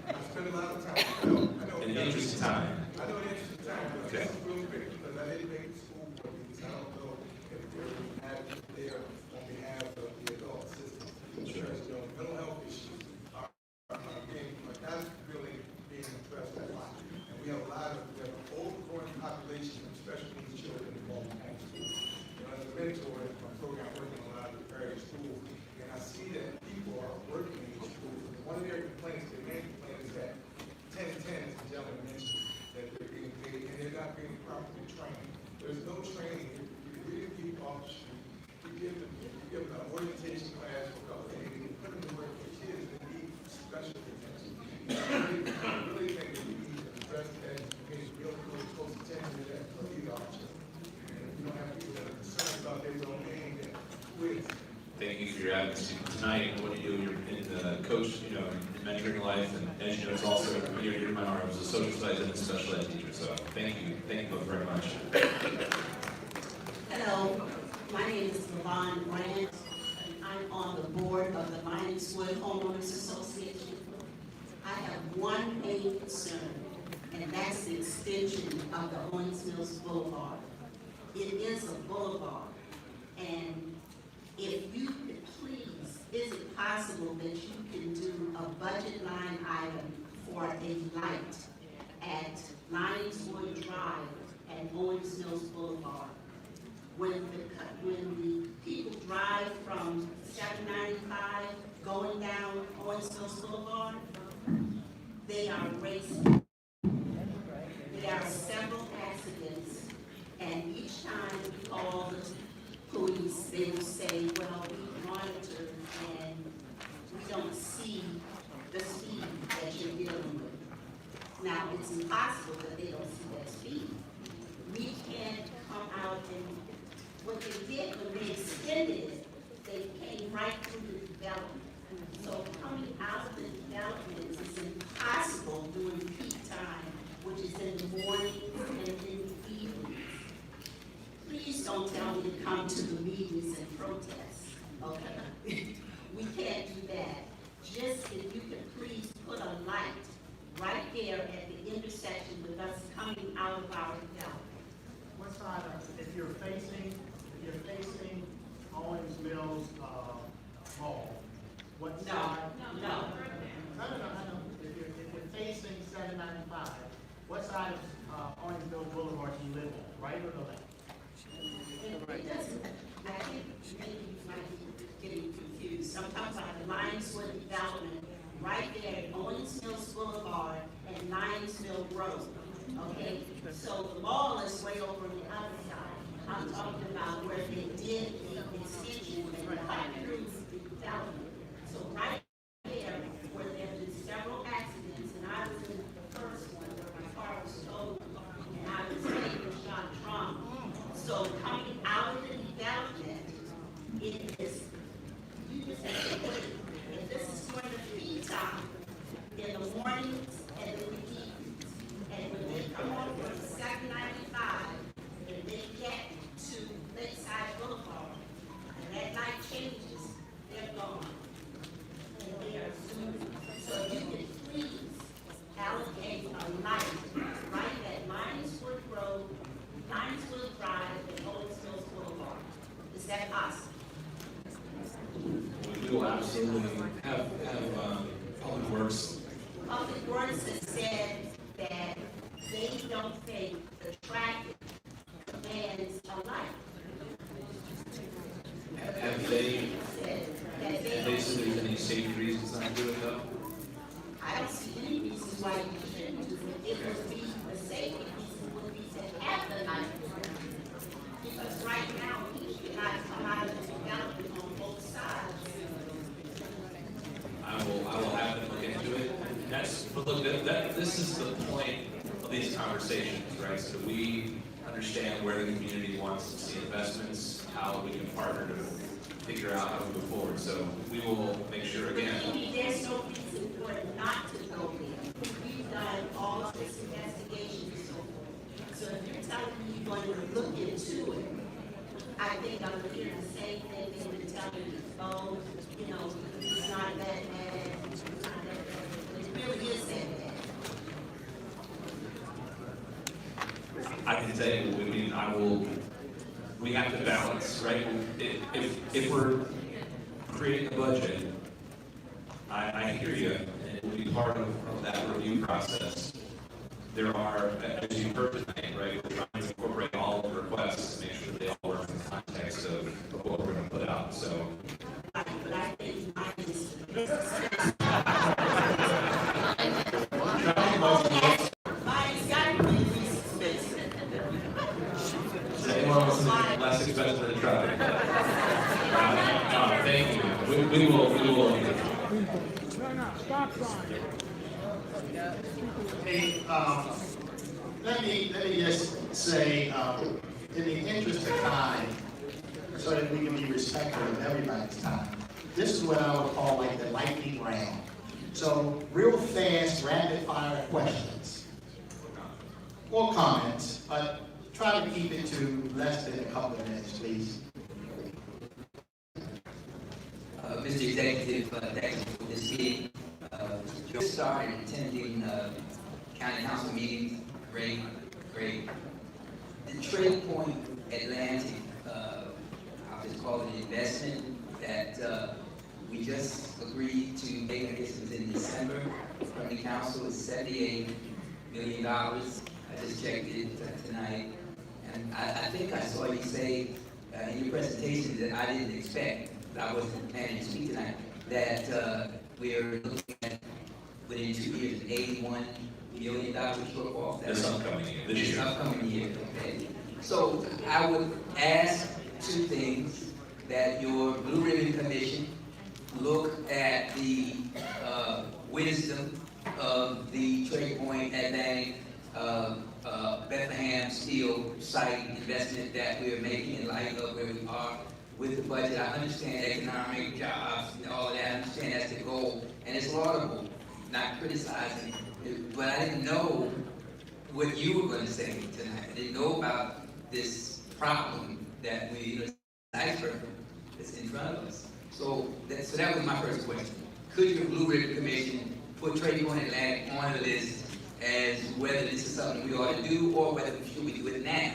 I spent a lot of time. I know. In the interest of time. I know the interest of time, but Okay. this is real quick, because I didn't make the school board meetings. I don't know if there was an advocate there on behalf of the adult systems. Because, you know, mental health issues are that's really being addressed a lot. And we have an overgrowing population of special needs children in Baltimore County schools. You know, as a mentor in my program, working in a lot of the various schools, and I see that people are working in these schools. And one of their complaints, their main complaint is that 1010, as the gentleman mentioned, that they're being paid and they're not being properly trained. There's no training. You really people off the street. You give them an orientation class for a couple of days, and you put them to work with kids that need special attention. I really think that we need to address that and pay real close attention to that for these our children. And if you don't have people that are concerned about their well-being, then quit. Thank you for your advocacy tonight and what you do in the coach, you know, in mentoring life. And as you know, it's also near to my heart. I was a social studies and a special ed teacher. So thank you both very much. Hello, my name is Levon Grant. I'm on the board of the Miningswood Homeowners Association. I have one main concern, and that's the extension of the Owings Mills Boulevard. It is a boulevard, and if you could please, is it possible that you can do a budget line item for a light at Miningswood Drive and Owings Mills Boulevard? When the people drive from 795 going down Owings Mills Boulevard, they are racing. There are several accidents, and each time we call the police, they will say, well, we monitor and we don't see the speed that you're dealing with. Now, it's impossible that they don't see that speed. We can't come out and, what they did when they extended it, they came right through the development. So coming out of the development is impossible during peak time, which is in the morning and in the evenings. Please don't tell me to come to the meetings and protest, okay? We can't do that. Just if you could please put a light right there at the intersection with us coming out of our development. What side if you're facing Owings Mills, Mall, what side? No. If you're facing 795, what side of Owings Mills Boulevard do you live on, right or the left? It doesn't, I think maybe you might be getting confused. I'm talking about the Lionswood development, right there at Owings Mills Boulevard and Lions Mill Road, okay? So the mall is way over on the other side. I'm talking about where they did the extension and right through the development. So right there, where there have been several accidents, and I was in the first one where my car was totaled, and I was taking shot trauma. So coming out of the development, it is, you just have to put it, if this is going to be time, in the mornings and in the evenings, and when they come on from 795, and they get to Lakeside Boulevard, and that light changes, they're gone. And they are soon. So you can please allocate a light right at Lionswood Road, Lionswood Drive, and Owings Mills Boulevard. Is that possible? We will absolutely have Public Works. Public Works has said that they don't think the traffic demands a light. Have they said there's any safety reasons not to do it though? I don't see any reasons why you shouldn't do it. It would be, the safety reason would be to have the light. Because right now, we cannot come out of the development on both sides. I will have them look into it. But look, this is the point of these conversations, right? So we understand where the community wants to see investments, how we can partner to figure out how to move forward. So we will make sure again. There's no reason for it not to go there. We've done all of this investigation and so forth. So if you're telling me you're going to look into it, I think I'm hearing the same thing they've been telling me, oh, you know, it's not that bad, it's not that bad, but it really is that bad. I can tell you, we have to balance, right? If we're creating a budget, I hear you, and it will be part of that review process. There are, as you heard tonight, right, we're trying to incorporate all of the requests to make sure they all work in the context of what we're going to put out, so. But I think mine is. Mine's got to be expensive. Does anyone wants something less expensive than traffic? Thank you. We will. No, stop sign. Hey, let me just say, in the interest of time, so that we can be respectful of everybody's time, this is what I would call like the lightning round. So, real fast, rapid fire questions or comments, but try to keep it to less than a couple of minutes, please. Mr. Executive, thank you for this meeting. Just started attending county council meetings. Great. The Trade Point Atlantic, I'll just call it an investment that we just agreed to make. I guess it was in December from the council. It's $78 million. I just checked it tonight, and I think I saw you say in your presentation that I didn't expect. I wasn't planning to speak tonight, that we're looking at within 2 years, an $81 million shortfall. This upcoming year. Okay. So I would ask two things, that your Blue Ribbon Commission look at the wisdom of the Trade Point Atlantic Bethlehem Steel site investment that we're making in light of where we are with the budget. I understand economic jobs and all of that. I understand that's the goal, and it's laudable, not criticizing. But I didn't know what you were going to say tonight. I didn't know about this problem that the iceberg that's in front of us. So that was my first question. Could your Blue Ribbon Commission put Trade Point Atlantic on the list as whether this is something we ought to do or whether we do it now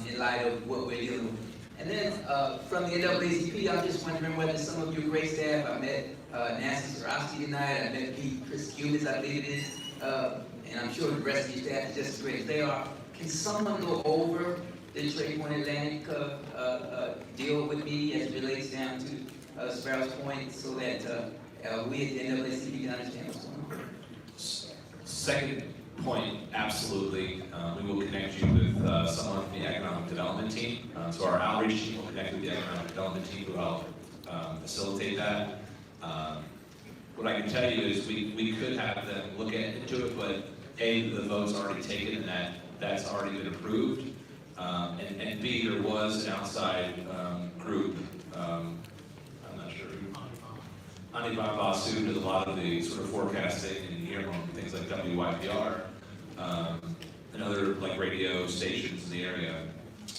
in light of what we're dealing with? And then from the NAACP, I'm just wondering whether some of your great staff, I met Nancy Sarowski tonight, I met Chris Cummins, I believe it is, and I'm sure the rest of your staff is just as great as they are. Can someone go over the Trade Point Atlantic deal with me as it relates down to Sparrows Point so that we at the NAACP can understand what's going on? Second point, absolutely. We will connect you with someone from the economic development team. So our outreach team will connect with the economic development team who will help facilitate that. What I can tell you is we could have them look into it, but A, the vote's already taken and that's already been approved. And B, there was an outside group, I'm not sure who, Anibal Basu, who does a lot of the sort of forecasting and hearing things like WYPR, and other like radio stations in the area,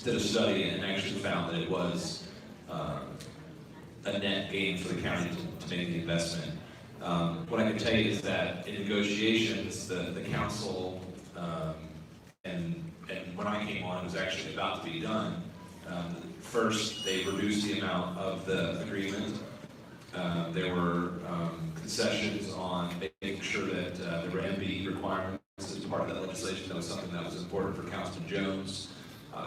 did a study and actually found that it was a net gain for the county to make the investment. What I can tell you is that in negotiations, the council, and when I came on, it was actually about to be done. First, they reduced the amount of the agreement. There were concessions on making sure that there were MBE requirements as part of that legislation. That was something that was important for Councilman Jones.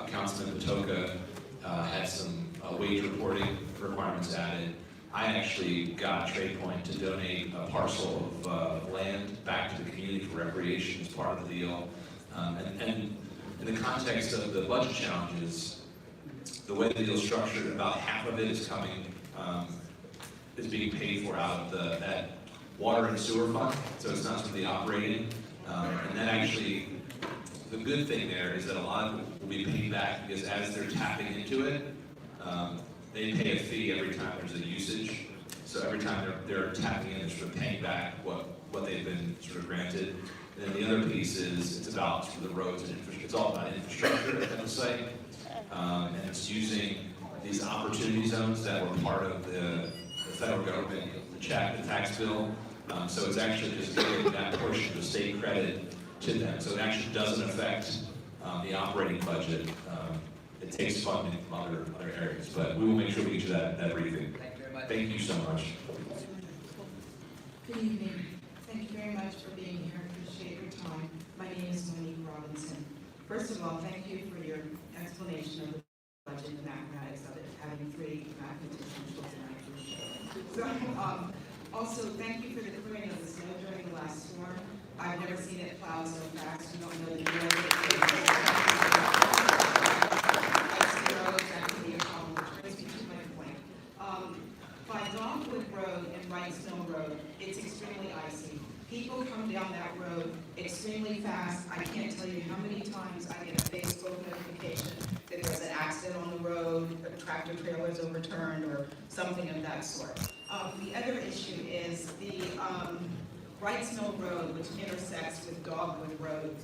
Councilman Patoka had some wage reporting requirements added. I actually got Trade Point to donate a parcel of land back to the community for recreation as part of the deal. And in the context of the budget challenges, the way the deal is structured, about half of it is coming, is being paid for out of that water and sewer fund, so it's not really operating. And then actually, the good thing there is that a lot of it will be paid back because as they're tapping into it, they pay a fee every time there's a usage. So every time they're tapping in, they're sort of paying back what they've been sort of granted. And then the other piece is, it's about the roads and infrastructure. It's all about infrastructure at the site. And it's using these opportunity zones that were part of the federal government, the tax bill. So it's actually just giving that portion of the state credit to them. So it actually doesn't affect the operating budget. It takes funding from other areas, but we will make sure we get you that briefing. Thank you so much. Good evening. Thank you very much for being here. I appreciate your time. My name is Monique Robinson. First of all, thank you for your explanation of the budget and the mathematics of it, having 3 mathematicians and I appreciate it. So, also, thank you for the clearing of the snow during the last storm. I've never seen it plow so fast. You don't know the deal. By Dogwood Road and Wrights Mill Road, it's extremely icy. People come down that road extremely fast. I can't tell you how many times I get a Facebook notification that there's an accident on the road, a tractor trailer is overturned, or something of that sort. The other issue is the Wrights Mill Road, which intersects with Dogwood Road.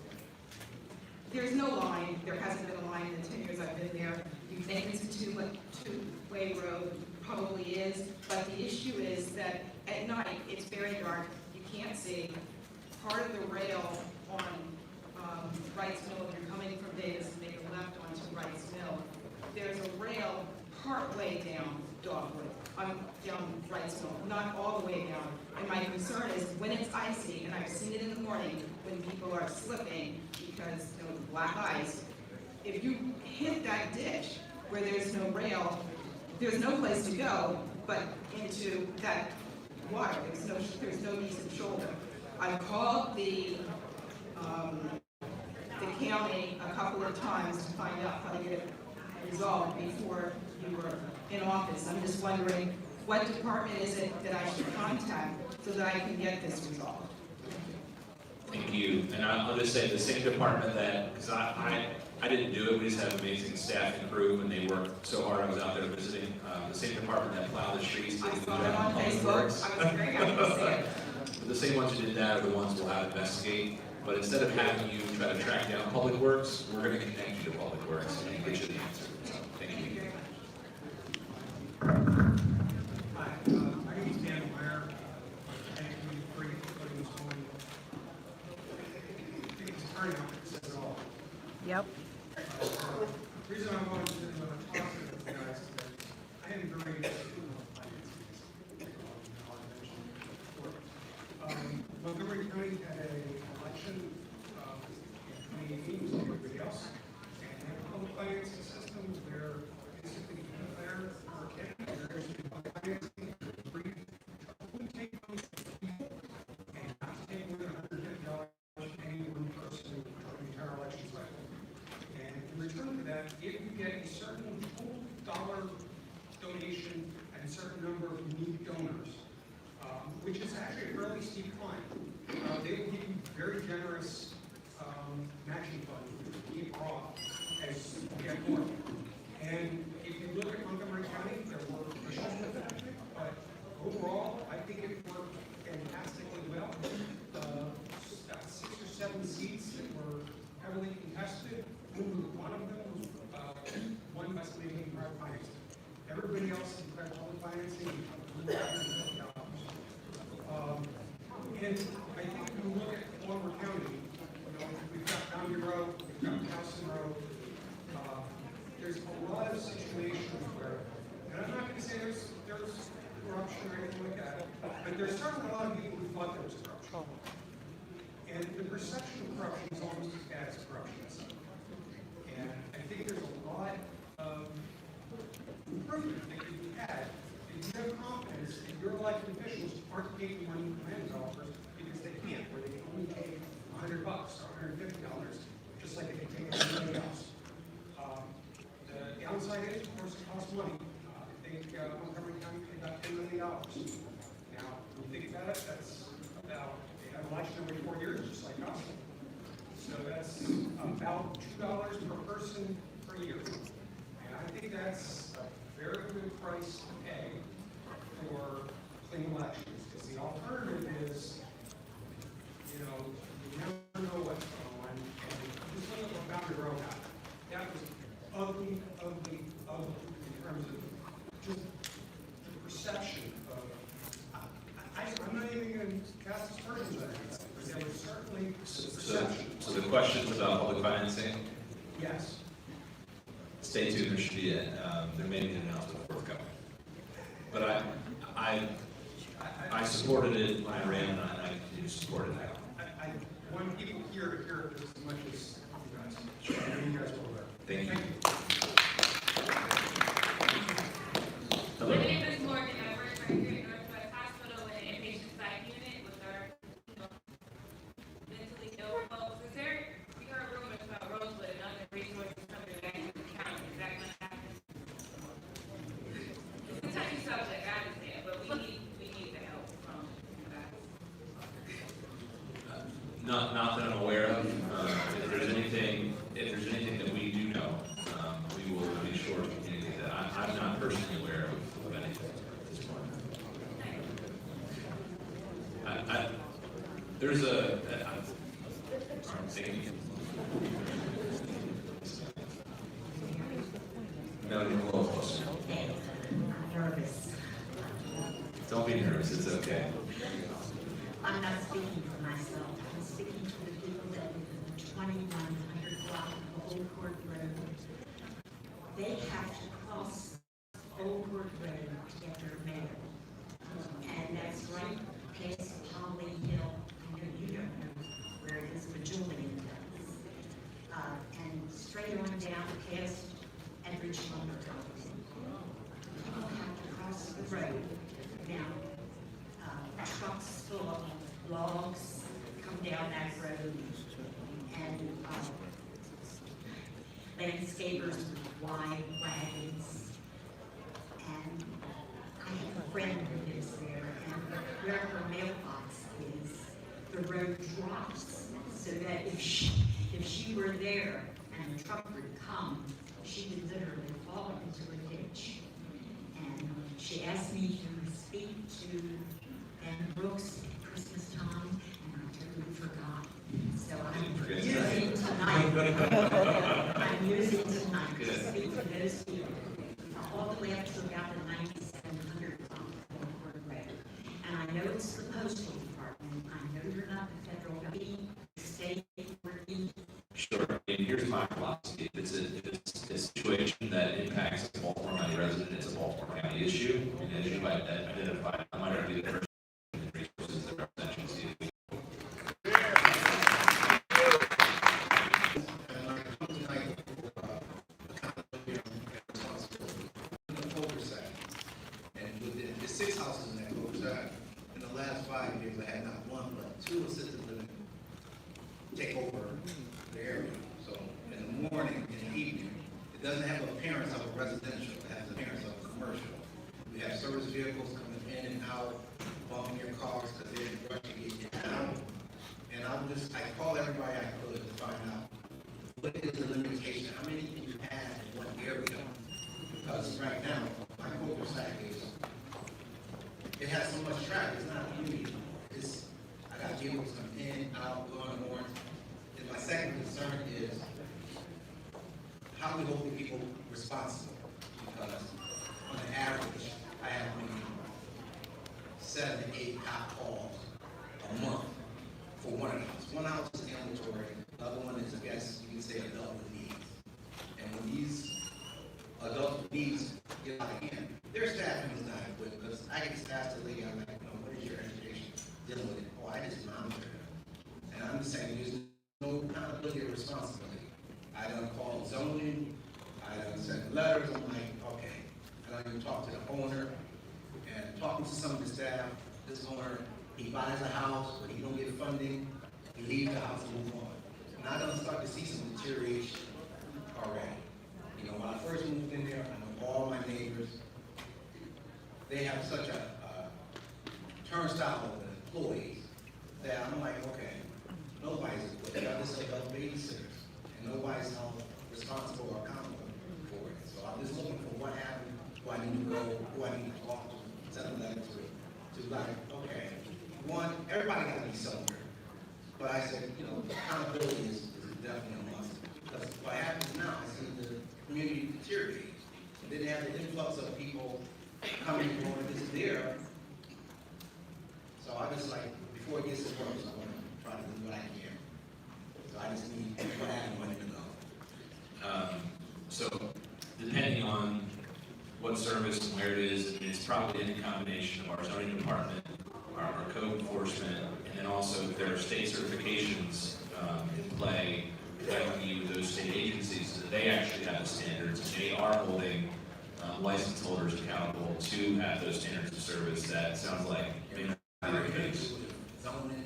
There's no line. There hasn't been a line in the 10 years I've been there. You think it's a two-way road, probably is, but the issue is that at night, it's very dark, you can't see. Part of the rail on Wrights Mill, if you're coming from Davis and make a left onto Wrights Mill, there's a rail partway down Dogwood, down Wrights Mill, not all the way down. And my concern is when it's icy, and I've seen it in the morning, when people are slipping because black ice, if you hit that ditch where there's no rail, there's no place to go but into that water. There's no decent shoulder. I've called the county a couple of times to find out how to get it resolved before you were in office. I'm just wondering, what department is it that I should contact so that I can get this resolved? Thank you. And I'll just say the same department that, because I didn't do it, we just have amazing staff and crew, and they worked so hard. I was out there visiting. The same department that plowed the streets. I saw it on Facebook. I was very happy to see it. But the same ones who did that are the ones we'll have investigate. But instead of having you try to track down Public Works, we're going to connect you to Public Works and get you the answer. So, thank you. Hi, my name is Dan Ware. Thank you for putting this on. I think it's very much says it all. Yep. The reason I wanted to talk to you guys is that I am very interested in Montgomery County had an election in 2018, like everybody else, and they have a public financing system where basically you declare for a candidate, there's public financing, free, wouldn't take money from people, and not to take more than $150 to any one person for the entire election cycle. And in return for that, if you get a certain full dollar donation and a certain number of unique donors, which is actually a fairly steep climb, they will give you very generous matching funds, which will keep off as you get more. And if you look at Montgomery County, there were issues with that, but overall, I think it worked fantastically well. About 6 or 7 seats that were heavily contested. Only one of them was won by somebody taking private financing. Everybody else declared public financing. And I think if you look at Baltimore County, we've got Boundary Road, we've got Towson Road. There's a lot of situations where, and I'm not going to say there's corruption or anything like that, but there's certainly a lot of people who thought there was corruption. And the perception of corruption is almost as bad as corruption itself. And I think there's a lot of improvement that can be had if you have confidence that your elected officials aren't taking money from land developers because they can't, where they can only take $100 or $150, just like they can take everybody else. The downside is, of course, it costs money. I think Montgomery County paid about $10 million. Now, when you think about it, that's about, they have an election every 4 years, just like us. So that's about $2 per person per year. And I think that's a very good price to pay for clean elections, because the alternative is, you know, row happened. That was ugly, ugly, ugly in terms of just the perception of, I'm not even going to cast aspersions on it, but there was certainly perception. So the questions about public financing, Yes. stay tuned, there should be there may be an announcement forthcoming. But I supported it when I ran, and I continue to support it now. I want people here to hear it as much as you guys. Sure. You guys will learn. Thank you. My name is Morgan. I work right here at Northwest Hospital in an inpatient psych unit with our mentally ill folks. Is there, we heard rumors about Rosewood and other resources coming back to the county. Is that going to happen? It's a touchy subject, I understand, but we need the help from you guys. Not that I'm aware of. If there's anything that we do know, we will be sure to communicate that. I'm not personally aware of anything at this point. There's I'm thinking. No, you're a little closer. I'm nervous. Don't be nervous, it's okay. I'm not speaking for myself. I'm speaking for the people that live in the 2100 block of Old Court Road. They have to cross Old Court Road to get their mail. And that's right past Holly Hill. I know you don't know where it is, but Julian does. And straight on down past Edridge Lumber Company. People have to cross the road. Now, trucks full of logs come down that road, and landscapers with wide wagons. And I have a friend who lives there, and where her mailbox is, the road drops, so that if she were there and the truck would come, she would literally fall into a ditch. And she asked me to speak to Ben Brooks at Christmas time, and I totally forgot. So I'm using tonight. I'm using tonight to speak to those people. All the way up to about the 9700 block of Court Road. And I know it's the postal department. I know you're not the federal government, state, or Sure. And here's my philosophy. If it's a situation that impacts a Baltimore County resident, it's a Baltimore County issue. And as you might identify, I might be the person with resources that represent you. And within the 6 houses in that cul-de-sac, in the last 5 years, I had not one but 2 assisted living take over the area. So in the morning and the evening, it doesn't have the appearance of a residential, it has the appearance of a commercial. We have service vehicles coming in and out, bumping your cars because they're in a rush to get in and out. And I called everybody I could to find out what is the limitation, how many can you have in one area? Because right now, my cul-de-sac it has so much traffic, it's not a community. I got vehicles coming in, out, going on. And my second concern is how we hold the people responsible. Because on an average, I have maybe 7 to 8 cop calls a month for one house. One house is ambulatory, the other one is, I guess, you can say adult with needs. And when these adult with needs get out of hand, their staffing is not equipped, because I get asked the lady, I'm like, what is your education dealing with it? Oh, I just monitor them. And I'm just saying, there's no accountability or responsibility. I done called zoning, I done sent letters, I'm like, okay. And I even talked to the owner, and talking to some of the staff, this owner, he buys a house, but he don't get funding, he leaves the house and move on. And I'm gonna start to see some deterioration already. You know, when I first moved in there, I know all my neighbors, they have such a turnstile of employees that I'm like, okay, nobody's equipped. They got this adult babysitters, and nobody's held responsible or accountable for it. So I'm just looking for what happened, who I need to go, who I need to talk to, send a letter to like, okay, one, everybody got to be somewhere. But I said, you know, accountability is definitely a must. Because what didn't have the influx of people coming and going to visit there. So I just like, before it gets worse, I want to try to do what I can. So I just need to plan when to go. So depending on what service and where it is, it's probably in a combination of our zoning department, our code enforcement, and then also if there are state certifications in play, that would be with those state agencies, that they actually have the standards, and they are holding license holders accountable to have those standards of service. That sounds like may not be the case. Zoning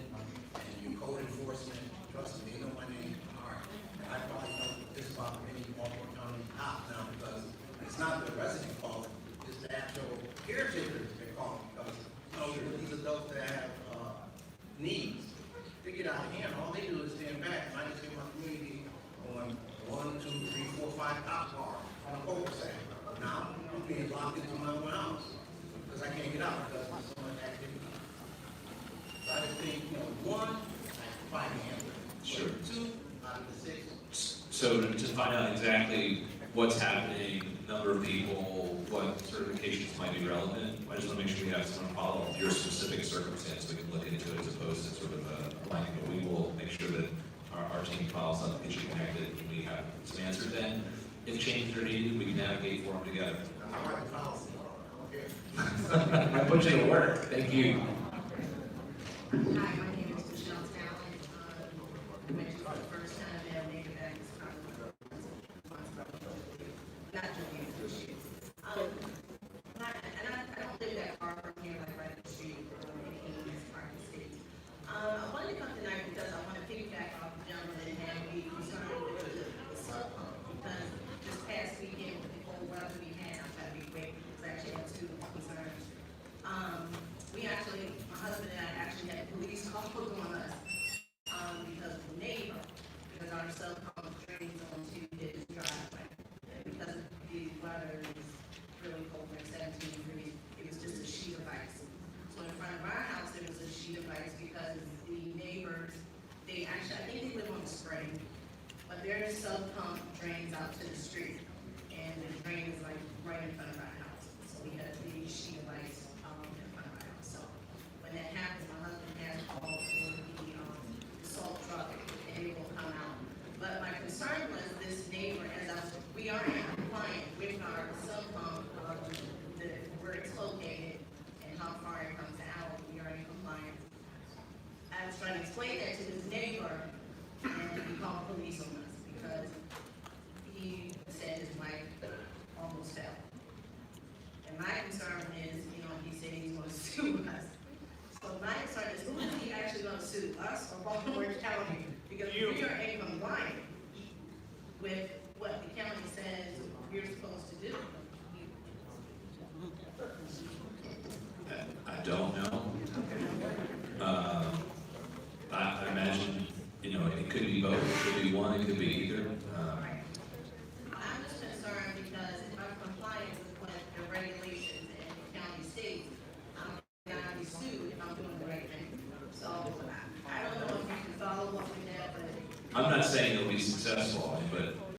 and your code enforcement, trust me, they know my name from heart. And I probably know this about many Baltimore County cops now, because it's not the resident calling, it's the actual caretakers that call, because, you know, these adults that have, needs, they get out of hand, all they do is stand back, and I just see my community on 1, 2, 3, 4, 5 cop cars on a cul-de-sac. Now, I'm being locked into my own house, because I can't get out, because there's so much activity. So I just think, you know, 1, I can find the answer. Sure. 2 out of the 6. So to find out exactly what's happening, number of people, what certifications might be relevant, I just want to make sure we have someone follow up your specific circumstance, so we can look into it as opposed to sort of a blanket. But we will make sure that our team follows up, gets you connected, and we have some answers then. If changes are needed, we can navigate for them together. I put you to work. Thank you. Hi, my name is Michelle Talent. I met you for the first time at Neighbor Back. Not joking. And I don't live that far from here, like right up the street in Kings, Park City. I wanted to come tonight because I want to piggyback off the gentleman and have me concerned with the sub pump, because this past weekend with the cold weather we had, I'm trying to be quick, because I actually have 2 concerns. My husband and I actually had police calls on us because of the neighbor, because our sub pump drains onto his driveway. And because the weather is really cold, like 17 degrees, it was just a sheet of ice. So in front of our house, there was a sheet of ice because the neighbors, they actually, I think they live on the spring, but their sub pump drains out to the street. And the drain is like right in front of our house. So we had a big sheet of ice in front of our house. So when that happens, my husband has called for the salt truck and they will come out. But my concern was this neighbor, we are in compliance with our sub pump, where it's located and how far it comes out, we are in compliance. I was trying to explain that to this neighbor and he called police on us because he said his wife almost fell. And my concern is, he said he's going to sue us. So my concern is, who is he actually going to sue, us or Baltimore County? Because we are in compliance with what the county says we're supposed to do. I don't know. I imagine, it could be both, it could be one, it could be either. I'm just concerned because if I'm compliant with what the regulations and the county states, I'm gonna be sued if I'm doing the right thing. So I don't know if you can follow up with that, but. I'm not saying it'll be successful, but